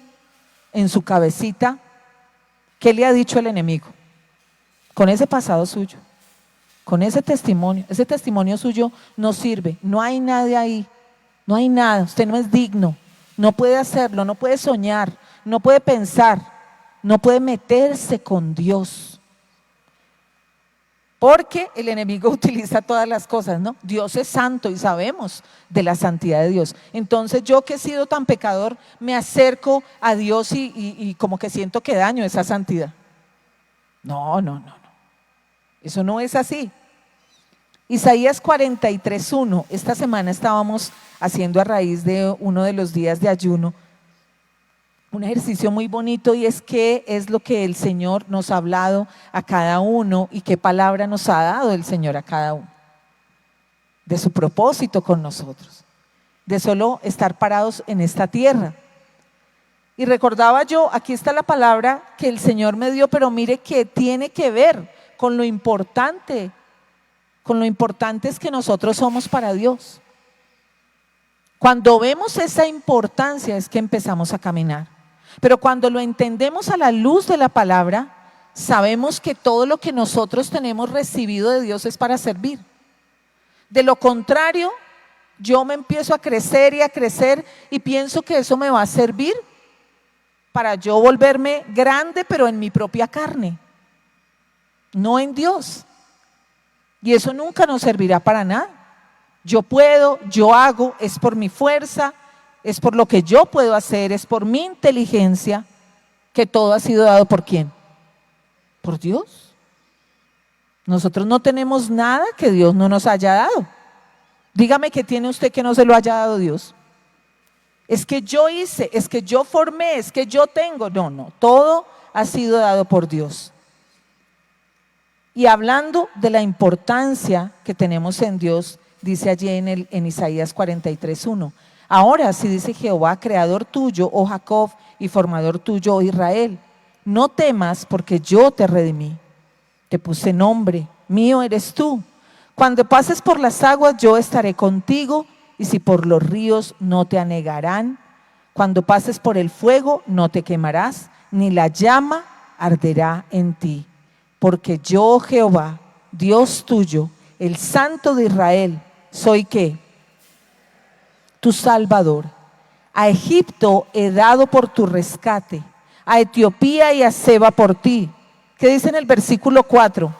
en su cabecita, ¿qué le ha dicho el enemigo? Con ese pasado suyo, con ese testimonio suyo no sirve, no hay nadie ahí, no hay nada, usted no es digno, no puede hacerlo, no puede soñar, no puede pensar, no puede meterse con Dios. Porque el enemigo utiliza todas las cosas, ¿no? Dios es santo y sabemos de la santidad de Dios. Entonces yo que he sido tan pecador, me acerco a Dios y como que siento que daño esa santidad. No. Eso no es así. Isaías 43:1, esta semana estábamos haciendo a raíz de uno de los días de ayuno, un ejercicio muy bonito, y es qué es lo que el Señor nos ha hablado a cada uno y qué palabra nos ha dado el Señor a cada uno, de su propósito con nosotros, de solo estar parados en esta tierra. Y recordaba yo, aquí está la palabra que el Señor me dio, pero mire que tiene que ver con lo importante es que nosotros somos para Dios. Cuando vemos esa importancia es que empezamos a caminar. Pero cuando lo entendemos a la luz de la palabra, sabemos que todo lo que nosotros tenemos recibido de Dios es para servir. De lo contrario, yo me empiezo a crecer y pienso que eso me va a servir para yo volverme grande, pero en mi propia carne, no en Dios. Y eso nunca nos servirá para nada. Yo puedo, yo hago, es por mi fuerza, es por lo que yo puedo hacer, es por mi inteligencia, que todo ha sido dado ¿por quién? Por Dios. Nosotros no tenemos nada que Dios no nos haya dado. Dígame qué tiene usted que no se lo haya dado Dios. Es que yo hice, es que yo formé, es que yo tengo. No, todo ha sido dado por Dios. Y hablando de la importancia que tenemos en Dios, dice allí en Isaías 43:1, ahora así dice Jehová, creador tuyo, oh Jacob, y formador tuyo, oh Israel, no temas porque yo te redimí, te puse nombre, mío eres tú. Cuando pases por las aguas yo estaré contigo, y si por los ríos no te anegarán. Cuando pases por el fuego no te quemarás, ni la llama arderá en ti. Porque yo, Jehová, Dios tuyo, el Santo de Israel, soy ¿qué? Tu Salvador. A Egipto he dado por tu rescate, a Etiopía y a Seba por ti. ¿Qué dice en el versículo 4?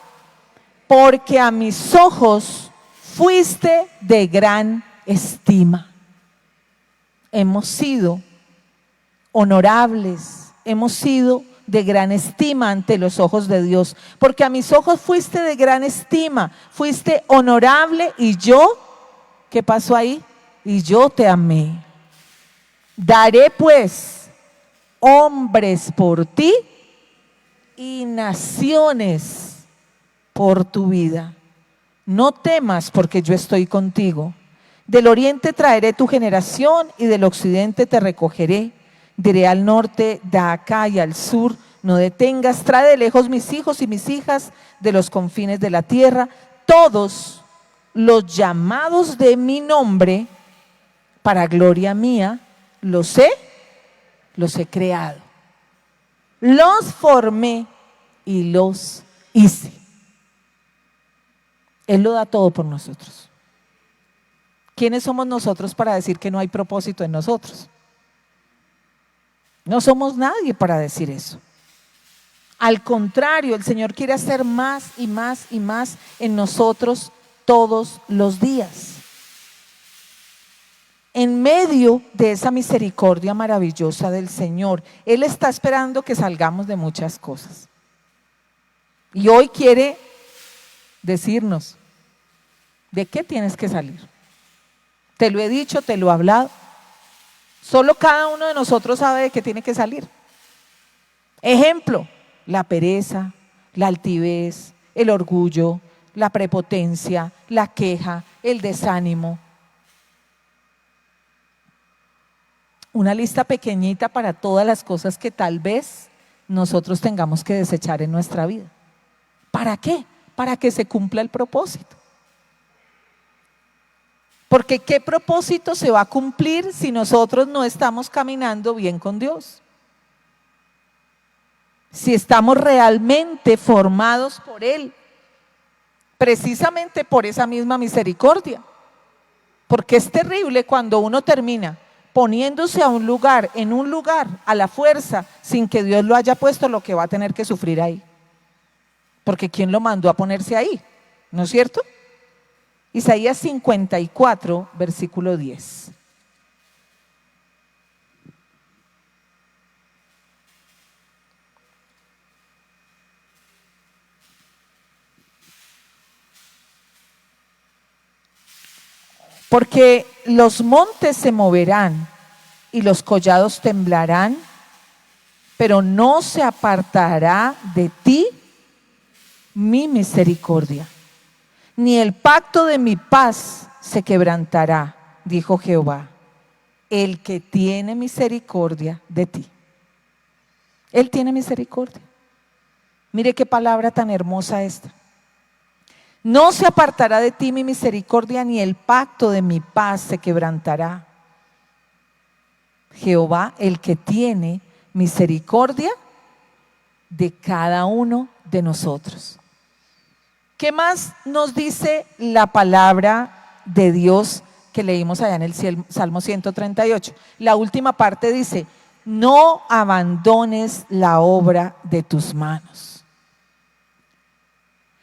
Porque a mis ojos fuiste de gran estima. Hemos sido honorables, hemos sido de gran estima ante los ojos de Dios, porque a mis ojos fuiste de gran estima, fuiste honorable y yo, ¿qué pasó ahí? Y yo te amé. Daré pues hombres por ti y naciones por tu vida. No temas porque yo estoy contigo. Del oriente traeré tu generación y del occidente te recogeré. Diré al norte, da acá, y al sur, no detengas. Trae de lejos mis hijos y mis hijas de los confines de la tierra. Todos los llamados de mi nombre, para gloria mía, los he creado. Los formé y los hice. Él lo da todo por nosotros. ¿Quiénes somos nosotros para decir que no hay propósito en nosotros? No somos nadie para decir eso. Al contrario, el Señor quiere hacer más y más y más en nosotros todos los días. En medio de esa misericordia maravillosa del Señor, Él está esperando que salgamos de muchas cosas. Y hoy quiere decirnos, ¿de qué tienes que salir? Te lo he dicho, te lo he hablado. Solo cada uno de nosotros sabe de qué tiene que salir. Ejemplo, la pereza, la altivez, el orgullo, la prepotencia, la queja, el desánimo. Una lista pequeñita para todas las cosas que tal vez nosotros tengamos que desechar en nuestra vida. ¿Para qué? Para que se cumpla el propósito. Porque ¿qué propósito se va a cumplir si nosotros no estamos caminando bien con Dios? Si estamos realmente formados por Él, precisamente por esa misma misericordia. Porque es terrible cuando uno termina poniéndose a un lugar, en un lugar, a la fuerza, sin que Dios lo haya puesto, lo que va a tener que sufrir ahí. Porque ¿quién lo mandó a ponerse ahí? ¿No es cierto? Isaías 54, versículo 10. Porque los montes se moverán y los collados temblarán, pero no se apartará de ti mi misericordia, ni el pacto de mi paz se quebrantará, dijo Jehová, el que tiene misericordia de ti. Él tiene misericordia. Mire qué palabra tan hermosa esta. No se apartará de ti mi misericordia, ni el pacto de mi paz se quebrantará. Jehová, el que tiene misericordia de cada uno de nosotros. ¿Qué más nos dice la palabra de Dios que leímos allá en el Salmo 138? La última parte dice, no abandones la obra de tus manos.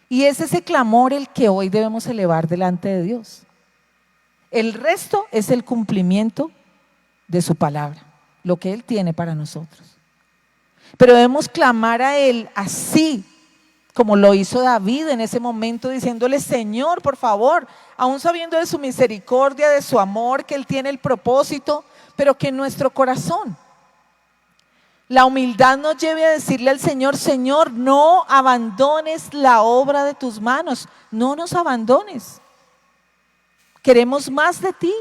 Y es ese clamor el que hoy debemos elevar delante de Dios. El resto es el cumplimiento de su palabra, lo que Él tiene para nosotros. Pero debemos clamar a Él así como lo hizo David en ese momento, diciéndole, Señor, por favor, aún sabiendo de su misericordia, de su amor, que Él tiene el propósito, pero que en nuestro corazón la humildad nos lleve a decirle al Señor, Señor, no abandones la obra de tus manos, no nos abandones. Queremos más de ti.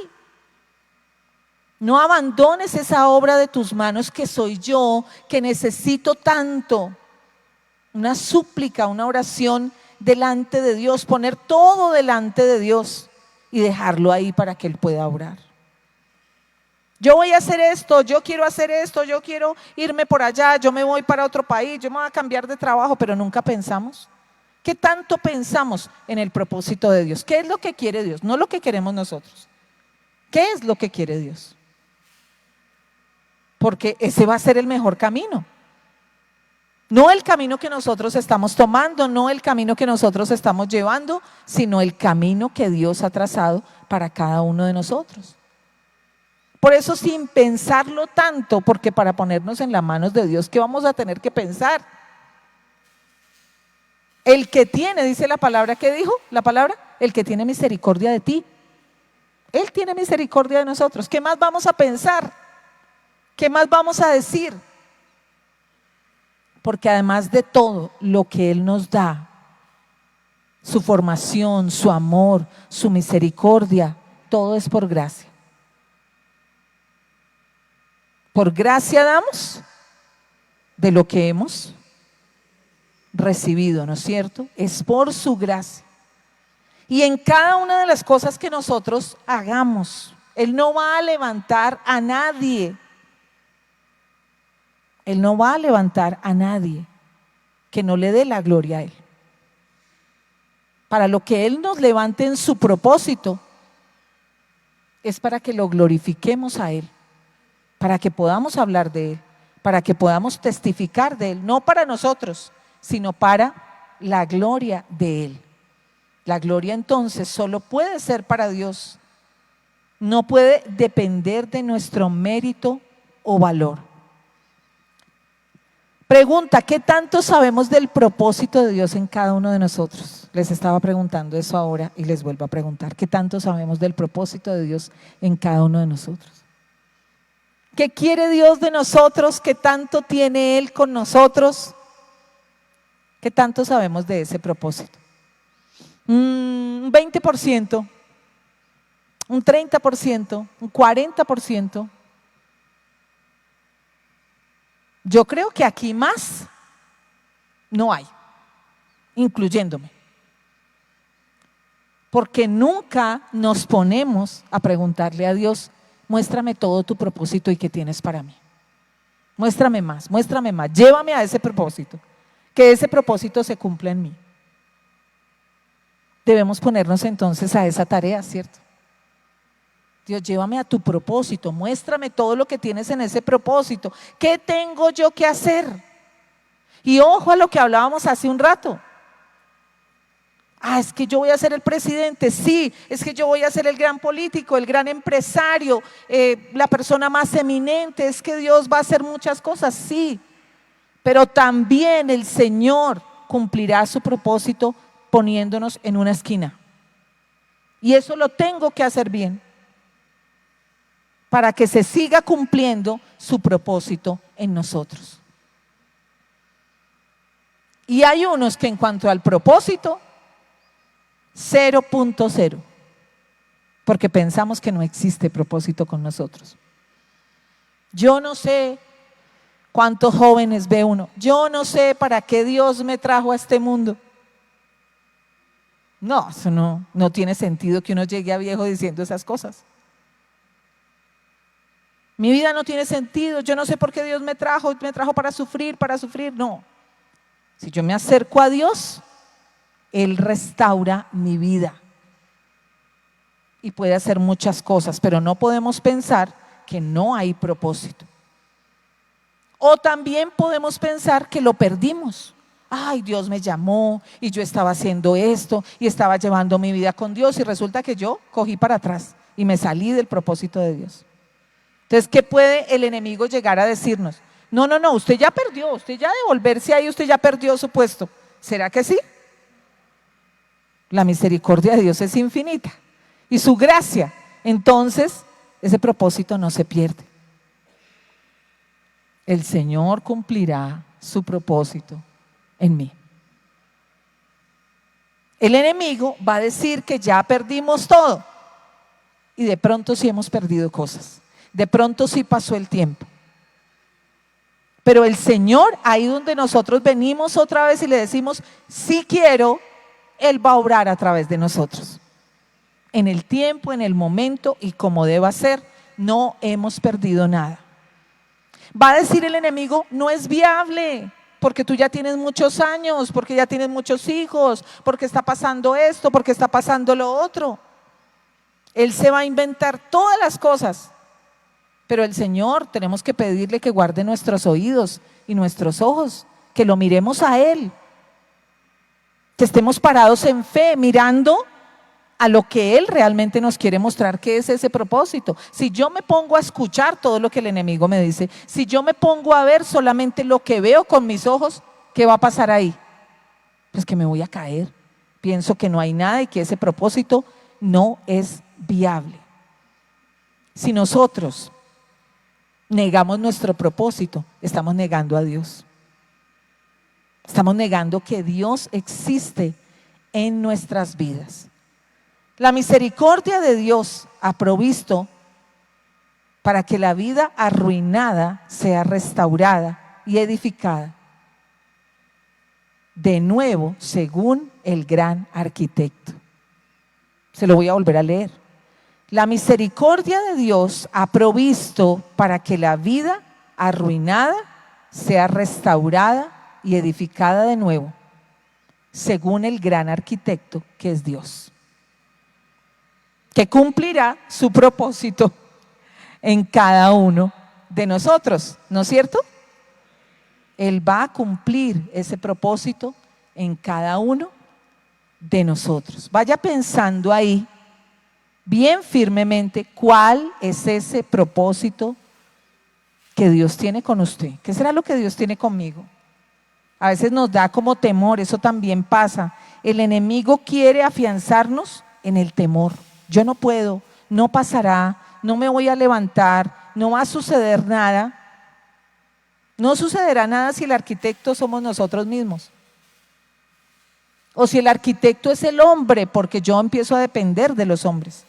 No abandones esa obra de tus manos que soy yo, que necesito tanto. Una súplica, una oración delante de Dios, poner todo delante de Dios y dejarlo ahí para que Él pueda orar. Yo voy a hacer esto, yo quiero hacer esto, yo quiero irme por allá, yo me voy para otro país, yo me voy a cambiar de trabajo, pero nunca pensamos. ¿Qué tanto pensamos en el propósito de Dios? ¿Qué es lo que quiere Dios? No lo que queremos nosotros. ¿Qué es lo que quiere Dios? Porque ese va a ser el mejor camino. No el camino que nosotros estamos tomando, no el camino que nosotros estamos llevando, sino el camino que Dios ha trazado para cada uno de nosotros. Por eso, sin pensarlo tanto, porque para ponernos en las manos de Dios, ¿qué vamos a tener que pensar? El que tiene, dice la palabra, ¿qué dijo la palabra? El que tiene misericordia de ti. Él tiene misericordia de nosotros. ¿Qué más vamos a pensar? ¿Qué más vamos a decir? Porque además de todo lo que Él nos da, su formación, su amor, su misericordia, todo es por gracia. Por gracia damos de lo que hemos recibido, ¿no es cierto? Es por su gracia. Y en cada una de las cosas que nosotros hagamos, Él no va a levantar a nadie. Él no va a levantar a nadie que no le dé la gloria a Él. Para lo que Él nos levante en su propósito, es para que lo glorifiquemos a Él, para que podamos hablar de Él, para que podamos testificar de Él, no para nosotros, sino para la gloria de Él. La gloria entonces solo puede ser para Dios, no puede depender de nuestro mérito o valor. Pregunta, ¿qué tanto sabemos del propósito de Dios en cada uno de nosotros? Les estaba preguntando eso ahora y les vuelvo a preguntar, ¿qué tanto sabemos del propósito de Dios en cada uno de nosotros? ¿Qué quiere Dios de nosotros? ¿Qué tanto tiene Él con nosotros? ¿Qué tanto sabemos de ese propósito? Un 20%, un 30%, un 40%. Yo creo que aquí más no hay, incluyéndome. porque nunca nos ponemos a preguntarle a Dios, muéstrame todo tu propósito y qué tienes para mí. Muéstrame más, llévame a ese propósito, que ese propósito se cumpla en mí. Debemos ponernos entonces a esa tarea, ¿cierto? Dios, llévame a tu propósito, muéstrame todo lo que tienes en ese propósito. ¿Qué tengo yo que hacer? Y ojo a lo que hablábamos hace un rato. Es que yo voy a ser el presidente, sí, es que yo voy a ser el gran político, el gran empresario, la persona más eminente, es que Dios va a hacer muchas cosas, sí, pero también el Señor cumplirá su propósito poniéndonos en una esquina. Y eso lo tengo que hacer bien para que se siga cumpliendo su propósito en nosotros. Y hay unos que en cuanto al propósito, 0.0, porque pensamos que no existe propósito con nosotros. Yo no sé cuántos jóvenes ve uno, yo no sé para qué Dios me trajo a este mundo. No, eso no tiene sentido que uno llegue a viejo diciendo esas cosas. Mi vida no tiene sentido, yo no sé por qué Dios me trajo para sufrir, no. Si yo me acerco a Dios, Él restaura mi vida y puede hacer muchas cosas, pero no podemos pensar que no hay propósito. O también podemos pensar que lo perdimos. Dios me llamó y yo estaba haciendo esto y estaba llevando mi vida con Dios y resulta que yo cogí para atrás y me salí del propósito de Dios. Entonces, ¿qué puede el enemigo llegar a decirnos? No, usted ya perdió, usted ya de volverse ahí, usted ya perdió su puesto. ¿Será que sí? La misericordia de Dios es infinita y su gracia, entonces ese propósito no se pierde. El Señor cumplirá su propósito en mí. El enemigo va a decir que ya perdimos todo y de pronto sí hemos perdido cosas, de pronto sí pasó el tiempo. Pero el Señor, ahí donde nosotros venimos otra vez y le decimos, sí quiero, Él va a obrar a través de nosotros. En el tiempo, en el momento y como deba ser, no hemos perdido nada. Va a decir el enemigo, no es viable, porque tú ya tienes muchos años, porque ya tienes muchos hijos, porque está pasando esto, porque está pasando lo otro. Él se va a inventar todas las cosas. Pero el Señor tenemos que pedirle que guarde nuestros oídos y nuestros ojos, que lo miremos a Él, que estemos parados en fe, mirando a lo que Él realmente nos quiere mostrar, que es ese propósito. Si yo me pongo a escuchar todo lo que el enemigo me dice, si yo me pongo a ver solamente lo que veo con mis ojos, ¿qué va a pasar ahí? Pues que me voy a caer. Pienso que no hay nada y que ese propósito no es viable. Si nosotros negamos nuestro propósito, estamos negando a Dios. Estamos negando que Dios existe en nuestras vidas. La misericordia de Dios ha provisto para que la vida arruinada sea restaurada y edificada de nuevo según el gran arquitecto. Se lo voy a volver a leer. La misericordia de Dios ha provisto para que la vida arruinada sea restaurada y edificada de nuevo, según el gran arquitecto que es Dios, que cumplirá su propósito en cada uno de nosotros, ¿no es cierto? Él va a cumplir ese propósito en cada uno de nosotros. Vaya pensando ahí bien firmemente cuál es ese propósito que Dios tiene con usted. ¿Qué será lo que Dios tiene conmigo? A veces nos da como temor, eso también pasa. El enemigo quiere afianzarnos en el temor. Yo no puedo, no pasará, no me voy a levantar, no va a suceder nada. No sucederá nada si el arquitecto somos nosotros mismos. O si el arquitecto es el hombre, porque yo empiezo a depender de los hombres.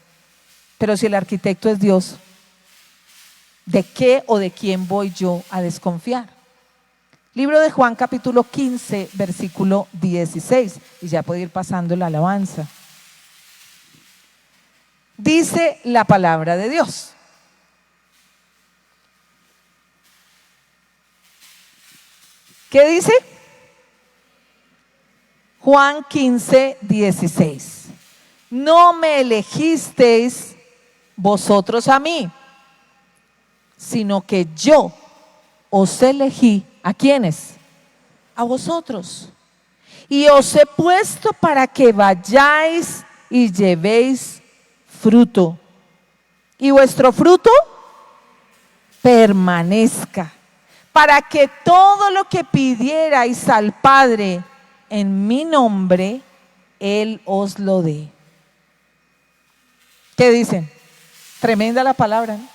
Pero si el arquitecto es Dios, ¿de qué o de quién voy yo a desconfiar? Libro de Juan capítulo 15, versículo 16. Y ya puede ir pasando la alabanza. Dice la palabra de Dios. ¿Qué dice? Juan 15:16. No me elegisteis vosotros a mí, sino que yo os elegí. ¿A quiénes? A vosotros. Y os he puesto para que vayáis y llevéis fruto. Y vuestro fruto permanezca, para que todo lo que pidierais al Padre en mi nombre, Él os lo dé. ¿Qué dicen? Tremenda la palabra, ¿no?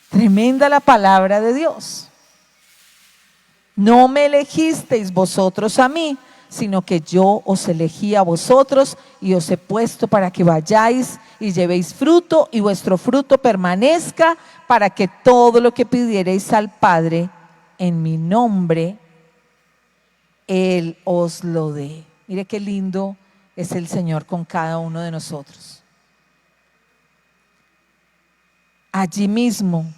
Tremenda la palabra de Dios. No me elegisteis vosotros a mí, sino que yo os elegí a vosotros y os he puesto para que vayáis y llevéis fruto y vuestro fruto permanezca, para que todo lo que pidiereis al Padre en mi nombre, Él os lo dé. Mire qué lindo es el Señor con cada uno de nosotros. Allí mismo,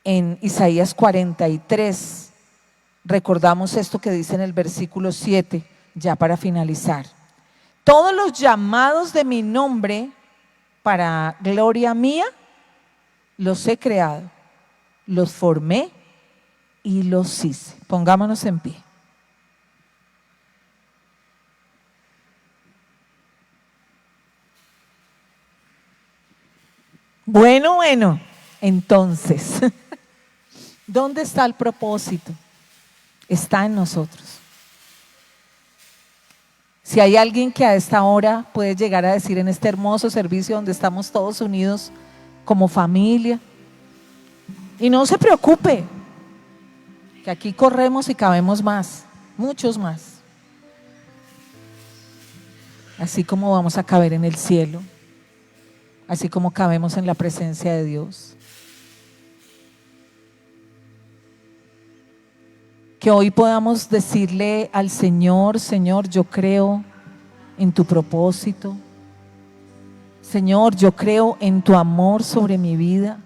en Isaías 43, recordamos esto que dice en el versículo 7, ya para finalizar. Todos los llamados de mi nombre para gloria mía, los he creado, los formé y los hice. Pongámonos en pie. Bueno, entonces, ¿dónde está el propósito? Está en nosotros. Si hay alguien que a esta hora puede llegar a decir en este hermoso servicio donde estamos todos unidos como familia, y no se preocupe, que aquí corremos y cabemos más, muchos más, así como vamos a caber en el cielo, así como cabemos en la presencia de Dios. Que hoy podamos decirle al Señor: Señor, yo creo en tu propósito. Señor, yo creo en tu amor sobre mi vida.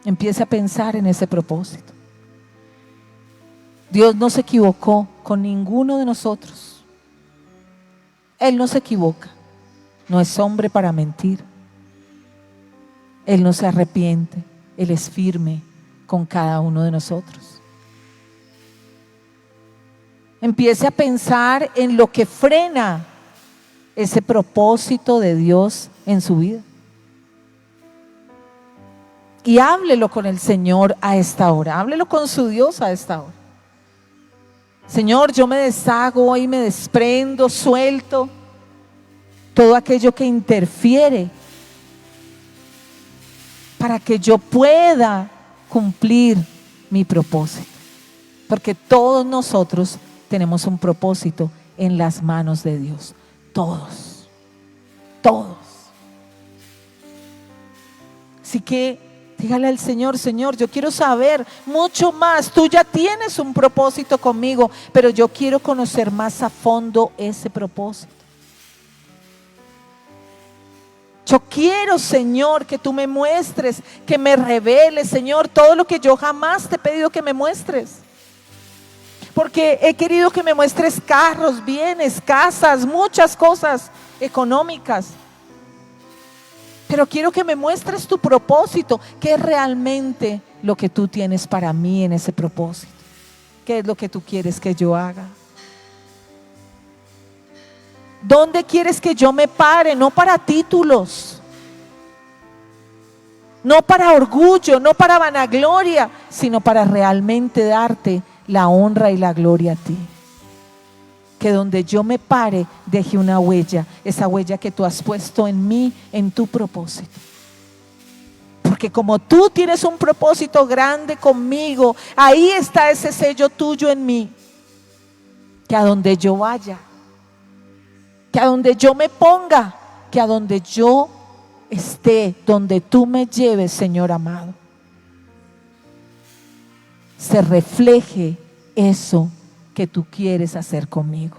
Empiece a pensar en ese propósito. Dios no se equivocó con ninguno de nosotros. Él no se equivoca. No es hombre para mentir. Él no se arrepiente. Él es firme con cada uno de nosotros. Empiece a pensar en lo que frena ese propósito de Dios en su vida. Y háblelo con el Señor a esta hora. Háblelo con su Dios a esta hora. Señor, yo me deshago y me desprendo, suelto todo aquello que interfiere para que yo pueda cumplir mi propósito. Porque todos nosotros tenemos un propósito en las manos de Dios. Todos. Todos. Así que dígale al Señor: Señor, yo quiero saber mucho más. Tú ya tienes un propósito conmigo, pero yo quiero conocer más a fondo ese propósito. Yo quiero, Señor, que tú me muestres, que me reveles, Señor, todo lo que yo jamás te he pedido que me muestres. Porque he querido que me muestres carros, bienes, casas, muchas cosas económicas. Pero quiero que me muestres tu propósito. ¿Qué es realmente lo que tú tienes para mí en ese propósito? ¿Qué es lo que tú quieres que yo haga? ¿Dónde quieres que yo me pare? No para títulos, no para orgullo, no para vanagloria, sino para realmente darte la honra y la gloria a ti. Que donde yo me pare deje una huella, esa huella que tú has puesto en mí, en tu propósito. Porque como tú tienes un propósito grande conmigo, ahí está ese sello tuyo en mí. Que a donde yo vaya, que a donde yo me ponga, que a donde yo esté, donde tú me lleves, Señor amado, se refleje eso que tú quieres hacer conmigo.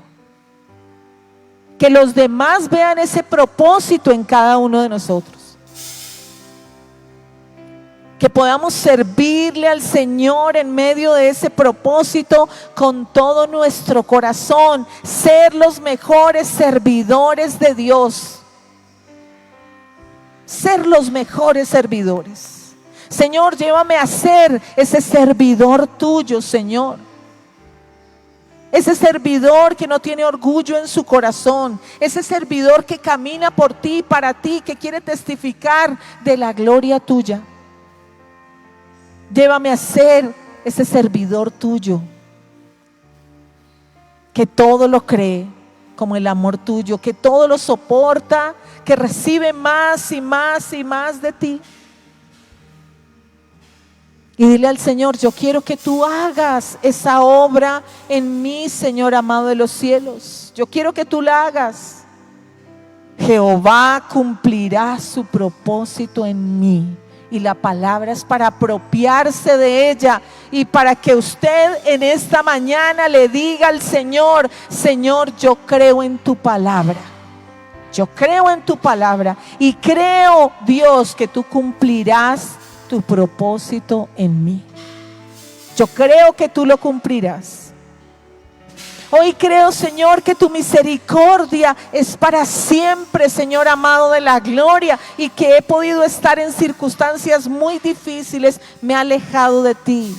Que los demás vean ese propósito en cada uno de nosotros. Que podamos servirle al Señor en medio de ese propósito con todo nuestro corazón. Ser los mejores servidores de Dios. Ser los mejores servidores. Señor, llévame a ser ese servidor tuyo, Señor. Ese servidor que no tiene orgullo en su corazón. Ese servidor que camina por ti, para ti, que quiere testificar de la gloria tuya. Llévame a ser ese servidor tuyo, que todo lo cree como el amor tuyo, que todo lo soporta, que recibe más y más y más de ti. Y dile al Señor, yo quiero que tú hagas esa obra en mí, Señor amado de los cielos. Yo quiero que tú la hagas. Jehová cumplirá su propósito en mí. Y la palabra es para apropiarse de ella y para que usted en esta mañana le diga al Señor, Señor, yo creo en tu palabra. Yo creo en tu palabra y creo, Dios, que tú cumplirás tu propósito en mí. Yo creo que tú lo cumplirás. Hoy creo, Señor, que tu misericordia es para siempre, Señor amado de la gloria, y que he podido estar en circunstancias muy difíciles, me he alejado de ti.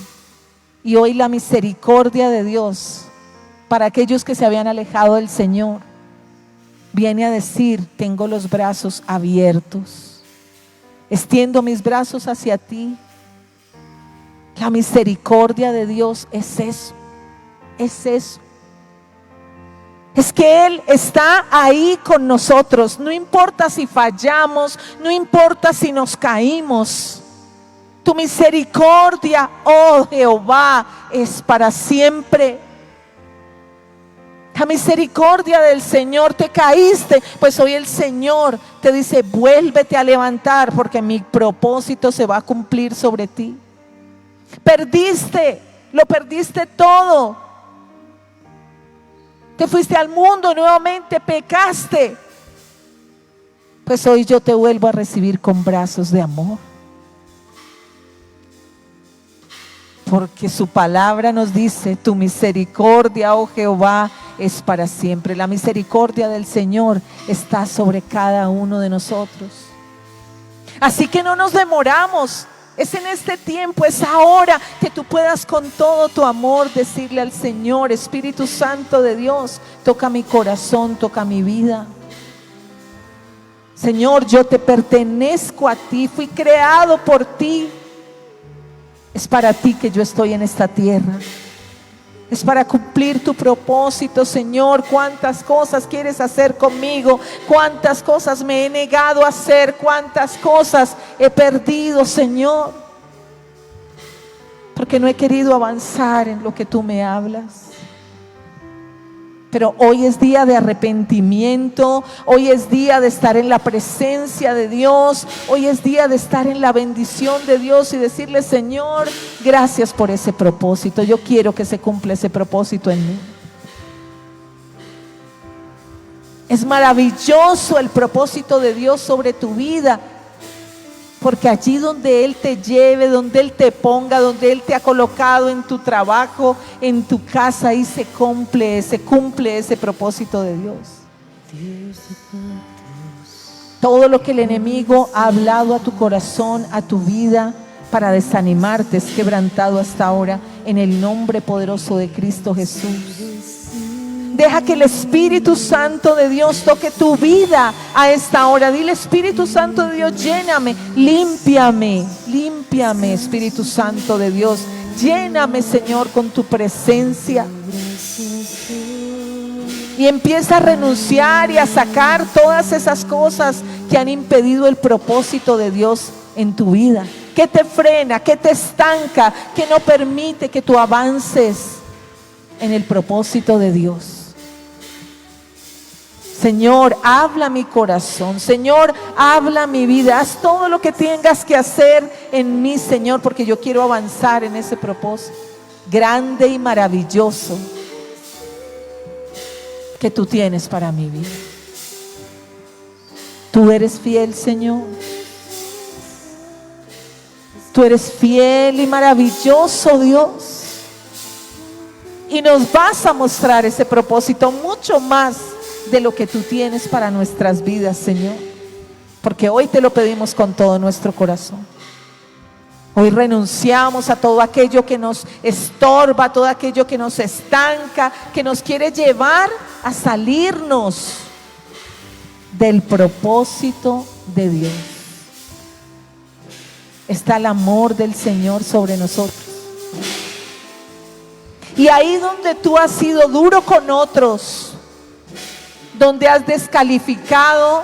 Y hoy la misericordia de Dios, para aquellos que se habían alejado del Señor, viene a decir, tengo los brazos abiertos, extiendo mis brazos hacia ti. La misericordia de Dios es eso, es eso. Es que Él está ahí con nosotros. No importa si fallamos, no importa si nos caímos. Tu misericordia, oh Jehová, es para siempre. La misericordia del Señor, te caíste, pues hoy el Señor te dice, vuélvete a levantar porque mi propósito se va a cumplir sobre ti. Perdiste, lo perdiste todo. Te fuiste al mundo nuevamente, pecaste. Pues hoy yo te vuelvo a recibir con brazos de amor. Porque su palabra nos dice, tu misericordia, oh Jehová, es para siempre. La misericordia del Señor está sobre cada uno de nosotros. Así que no nos demoramos. Es en este tiempo, es ahora que tú puedas con todo tu amor decirle al Señor, Espíritu Santo de Dios, toca mi corazón, toca mi vida. Señor, yo te pertenezco a ti, fui creado por ti. Es para ti que yo estoy en esta tierra. Es para cumplir tu propósito, Señor. Cuántas cosas quieres hacer conmigo, cuántas cosas me he negado a hacer, cuántas cosas he perdido, Señor, porque no he querido avanzar en lo que tú me hablas. Pero hoy es día de arrepentimiento, hoy es día de estar en la presencia de Dios, hoy es día de estar en la bendición de Dios y decirle, Señor, gracias por ese propósito, yo quiero que se cumpla ese propósito en mí. Es maravilloso el propósito de Dios sobre tu vida, porque allí donde Él te lleve, donde Él te ponga, donde Él te ha colocado en tu trabajo, en tu casa, ahí se cumple ese propósito de Dios. Todo lo que el enemigo ha hablado a tu corazón, a tu vida, para desanimarte, es quebrantado hasta ahora en el nombre poderoso de Cristo Jesús. Deja que el Espíritu Santo de Dios toque tu vida a esta hora. Dile, Espíritu Santo de Dios, lléname, límpiame, límpiame, Espíritu Santo de Dios. Lléname, Señor, con tu presencia. Y empieza a renunciar y a sacar todas esas cosas que han impedido el propósito de Dios en tu vida. Que te frena, que te estanca, que no permite que tú avances en el propósito de Dios. Señor, habla mi corazón. Señor, habla mi vida. Haz todo lo que tengas que hacer en mí, Señor, porque yo quiero avanzar en ese propósito grande y maravilloso que tú tienes para mi vida. Tú eres fiel, Señor. Tú eres fiel y maravilloso, Dios. Y nos vas a mostrar ese propósito mucho más de lo que tú tienes para nuestras vidas, Señor. Porque hoy te lo pedimos con todo nuestro corazón. Hoy renunciamos a todo aquello que nos estorba, a todo aquello que nos estanca, que nos quiere llevar a salirnos del propósito de Dios. Está el amor del Señor sobre nosotros. Y ahí donde tú has sido duro con otros, donde has descalificado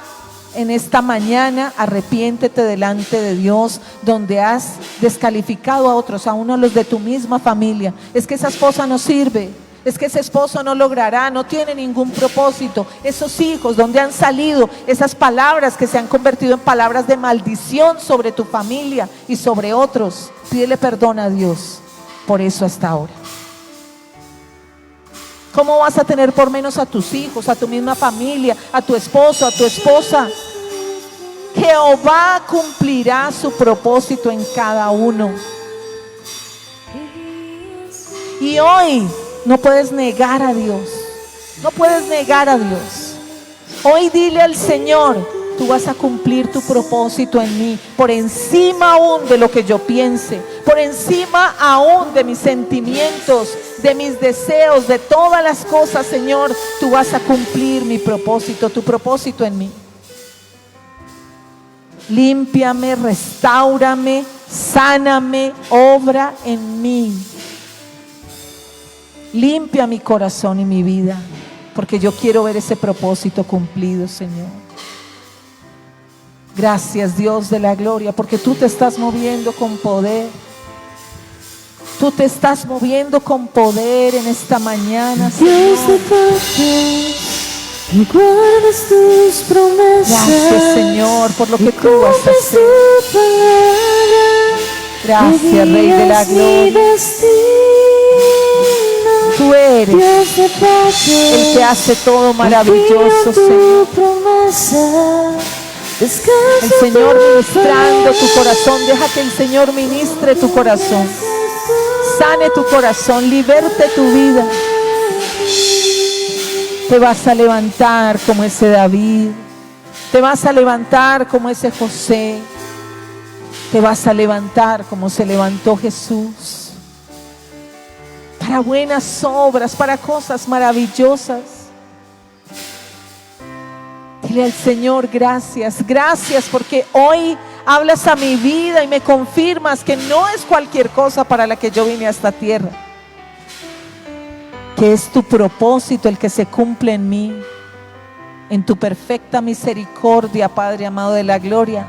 en esta mañana, arrepiéntete delante de Dios. Donde has descalificado a otros, a uno de los de tu misma familia, es que esa esposa no sirve, es que ese esposo no logrará, no tiene ningún propósito. Esos hijos, donde han salido esas palabras que se han convertido en palabras de maldición sobre tu familia y sobre otros, pídele perdón a Dios por eso hasta ahora. ¿Cómo vas a tener por menos a tus hijos, a tu misma familia, a tu esposo, a tu esposa? Jehová cumplirá su propósito en cada uno. Y hoy no puedes negar a Dios. No puedes negar a Dios. Hoy dile al Señor: tú vas a cumplir tu propósito en mí, por encima aún de lo que yo piense, por encima aún de mis sentimientos, de mis deseos, de todas las cosas, Señor. Tú vas a cumplir mi propósito, tu propósito en mí. Límpiame, restáurame, sáname, obra en mí. Limpia mi corazón y mi vida, porque yo quiero ver ese propósito cumplido, Señor. Gracias, Dios de la gloria, porque tú te estás moviendo con poder. Tú te estás moviendo con poder en esta mañana, Señor. Dios de pactos, que guardas tus promesas. Gracias, Señor, por lo que tú vas a hacer. Gracias, Rey de la gloria. Tú eres el que hace todo maravilloso, Señor. El Señor ministrando tu corazón. Deja que el Señor ministre tu corazón, sane tu corazón, liberte tu vida. Te vas a levantar como ese David, te vas a levantar como ese José, te vas a levantar como se levantó Jesús, para buenas obras, para cosas maravillosas. Dile al Señor: gracias, gracias, porque hoy hablas a mi vida y me confirmas que no es cualquier cosa para la que yo vine a esta tierra, que es tu propósito el que se cumple en mí, en tu perfecta misericordia, Padre amado de la gloria,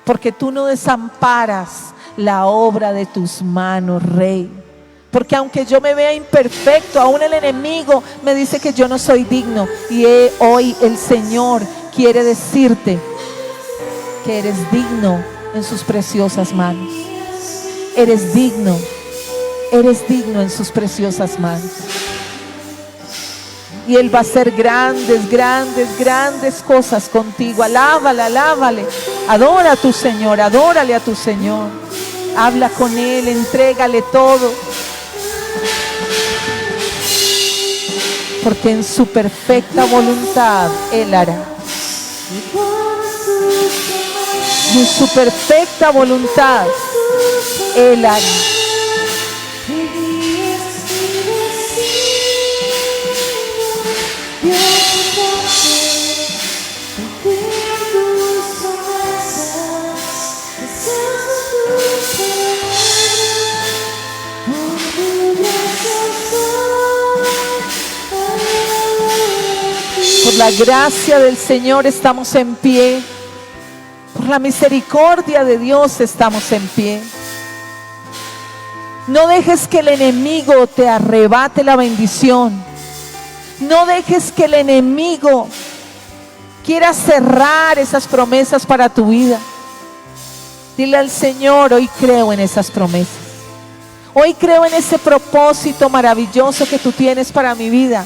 porque tú no desamparas la obra de tus manos, Rey. Porque aunque yo me vea imperfecto, aún el enemigo me dice que yo no soy digno. Y hoy el Señor quiere decirte que eres digno en sus preciosas manos. Eres digno en sus preciosas manos. Y Él va a hacer grandes, grandes, grandes cosas contigo. Alábale, alábale. Adora a tu Señor, adórale a tu Señor. Habla con Él, entrégale todo. Porque en su perfecta voluntad Él hará. Y en su perfecta voluntad Él hará. Por la gracia del Señor estamos en pie. Por la misericordia de Dios estamos en pie. No dejes que el enemigo te arrebate la bendición. No dejes que el enemigo quiera cerrar esas promesas para tu vida. Dile al Señor: hoy creo en esas promesas. Hoy creo en ese propósito maravilloso que tú tienes para mi vida.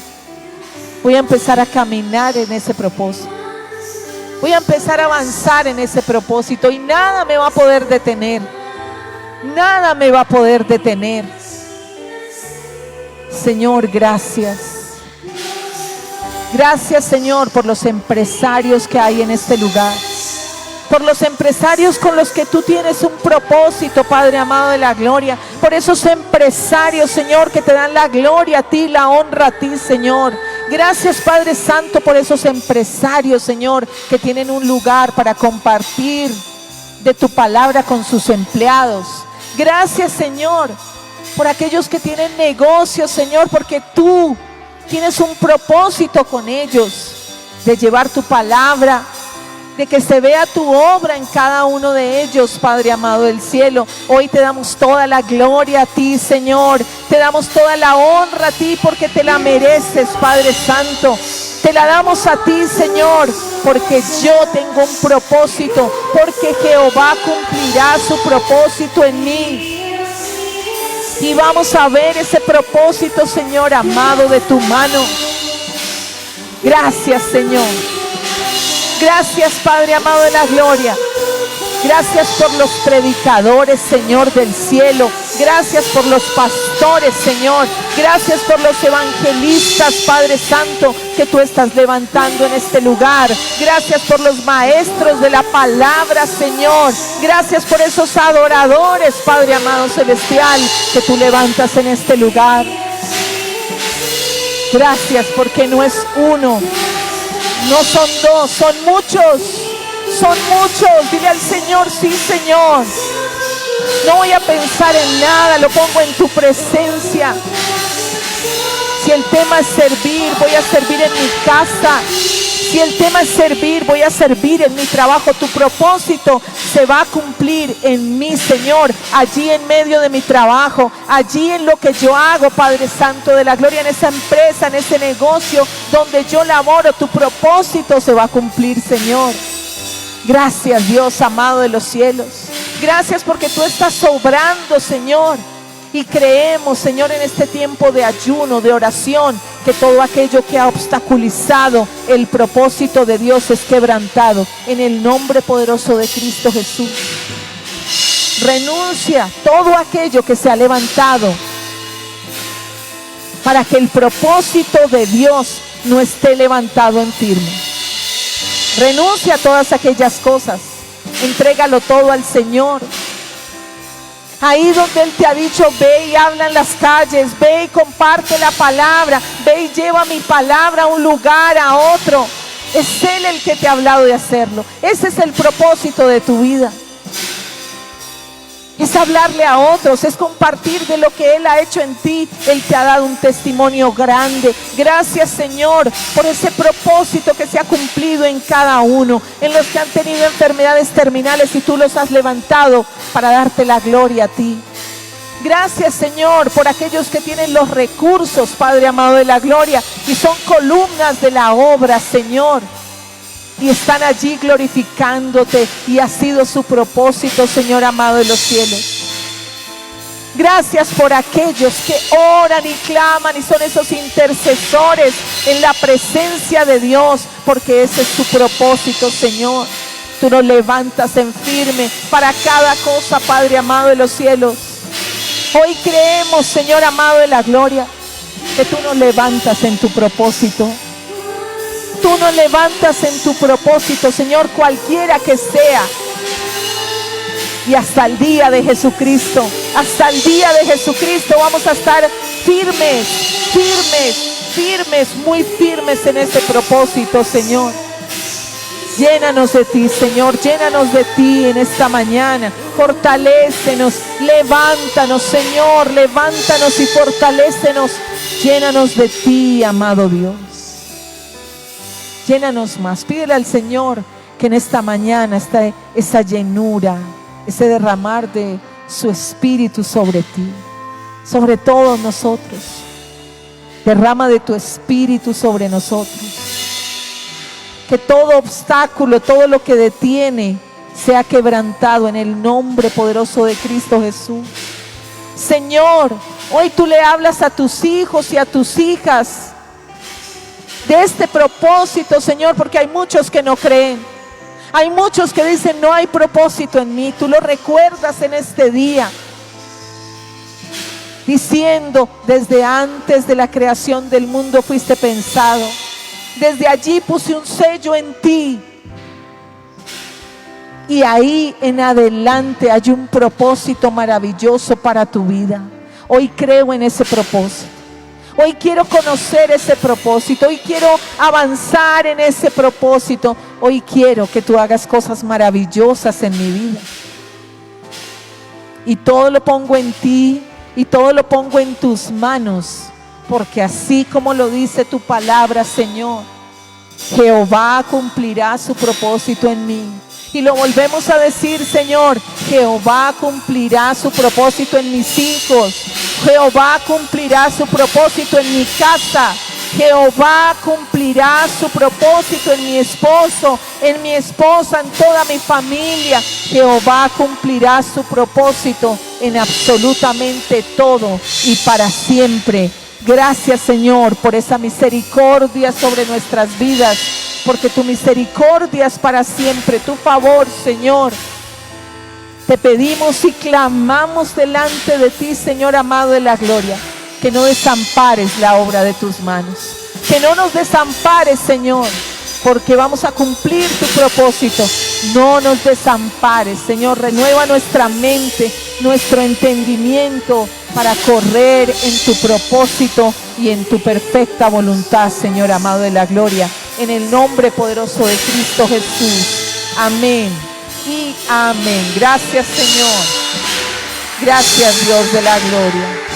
Voy a empezar a caminar en ese propósito. Voy a empezar a avanzar en ese propósito y nada me va a poder detener. Nada me va a poder detener. Señor, gracias. Gracias, Señor, por los empresarios que hay en este lugar. Por los empresarios con los que tú tienes un propósito, Padre amado de la gloria. Por esos empresarios, Señor, que te dan la gloria a ti, la honra a ti, Señor. Gracias, Padre Santo, por esos empresarios, Señor, que tienen un lugar para compartir de tu palabra con sus empleados. Gracias, Señor, por aquellos que tienen negocios, Señor, porque tú tienes un propósito con ellos, de llevar tu palabra, de que se vea tu obra en cada uno de ellos, Padre amado del cielo. Hoy te damos toda la gloria a ti, Señor. Te damos toda la honra a ti porque te la mereces, Padre Santo. Te la damos a ti, Señor, porque yo tengo un propósito, porque Jehová cumplirá su propósito en mí. Y vamos a ver ese propósito, Señor amado, de tu mano. Gracias, Señor. Gracias, Padre amado de la gloria. Gracias por los predicadores, Señor del cielo. Gracias por los pastores, Señor. Gracias por los evangelistas, Padre Santo, que tú estás levantando en este lugar. Gracias por los maestros de la palabra, Señor. Gracias por esos adoradores, Padre amado celestial, que tú levantas en este lugar. Gracias porque no es uno, no son dos, son muchos. Son muchos. Dile al Señor, sí, Señor. No voy a pensar en nada, lo pongo en tu presencia. Si el tema es servir, voy a servir en mi casa. Si el tema es servir, voy a servir en mi trabajo. Tu propósito se va a cumplir en mí, Señor, allí en medio de mi trabajo, allí en lo que yo hago, Padre Santo de la gloria, en esa empresa, en ese negocio donde yo laboro. Tu propósito se va a cumplir, Señor. Gracias, Dios amado de los cielos. Gracias porque tú estás obrando, Señor. Y creemos, Señor, en este tiempo de ayuno, de oración, que todo aquello que ha obstaculizado el propósito de Dios es quebrantado. En el nombre poderoso de Cristo Jesús. Renuncia todo aquello que se ha levantado para que el propósito de Dios no esté levantado en firme. Renuncia a todas aquellas cosas. Entrégalo todo al Señor. Ahí donde Él te ha dicho, ve y habla en las calles, ve y comparte la palabra, ve y lleva mi palabra a un lugar, a otro. Es Él el que te ha hablado de hacerlo. Ese es el propósito de tu vida. Es hablarle a otros, es compartir de lo que Él ha hecho en ti. Él te ha dado un testimonio grande. Gracias, Señor, por ese propósito que se ha cumplido en cada uno, en los que han tenido enfermedades terminales y tú los has levantado para darte la gloria a ti. Gracias, Señor, por aquellos que tienen los recursos, Padre amado de la gloria, y son columnas de la obra, Señor. Y están allí glorificándote, y ha sido su propósito, Señor amado de los cielos. Gracias por aquellos que oran y claman y son esos intercesores en la presencia de Dios, porque ese es su propósito, Señor. Tú nos levantas en firme para cada cosa, Padre amado de los cielos. Hoy creemos, Señor amado de la gloria, que tú nos levantas en tu propósito. Tú nos levantas en tu propósito, Señor, cualquiera que sea. Y hasta el día de Jesucristo, hasta el día de Jesucristo vamos a estar firmes, firmes, firmes, muy firmes en ese propósito, Señor. Llénanos de ti, Señor, llénanos de ti en esta mañana. Fortalécenos, levántanos, Señor, levántanos y fortalécenos. Llénanos de ti, amado Dios. Llénanos más. Pídele al Señor que en esta mañana esté esa llenura, ese derramar de su espíritu sobre ti, sobre todos nosotros. Derrama de tu espíritu sobre nosotros. Que todo obstáculo, todo lo que detiene, sea quebrantado en el nombre poderoso de Cristo Jesús. Señor, hoy tú le hablas a tus hijos y a tus hijas de este propósito, Señor, porque hay muchos que no creen. Hay muchos que dicen, no hay propósito en mí. Tú lo recuerdas en este día, diciendo, desde antes de la creación del mundo fuiste pensado. Desde allí puse un sello en ti. Y ahí en adelante hay un propósito maravilloso para tu vida. Hoy creo en ese propósito. Hoy quiero conocer ese propósito. Hoy quiero avanzar en ese propósito. Hoy quiero que tú hagas cosas maravillosas en mi vida. Y todo lo pongo en ti y todo lo pongo en tus manos. Porque así como lo dice tu palabra, Señor, Jehová cumplirá su propósito en mí. Y lo volvemos a decir, Señor, Jehová cumplirá su propósito en mis hijos. Jehová cumplirá su propósito en mi casa. Jehová cumplirá su propósito en mi esposo, en mi esposa, en toda mi familia. Jehová cumplirá su propósito en absolutamente todo y para siempre. Gracias, Señor, por esa misericordia sobre nuestras vidas, porque tu misericordia es para siempre, tu favor, Señor. Te pedimos y clamamos delante de ti, Señor amado de la gloria, que no desampares la obra de tus manos, que no nos desampares, Señor, porque vamos a cumplir tu propósito. No nos desampares, Señor, renueva nuestra mente, nuestro entendimiento para correr en tu propósito y en tu perfecta voluntad, Señor amado de la gloria, en el nombre poderoso de Cristo Jesús. Amén y amén. Gracias, Señor. Gracias, Dios de la gloria.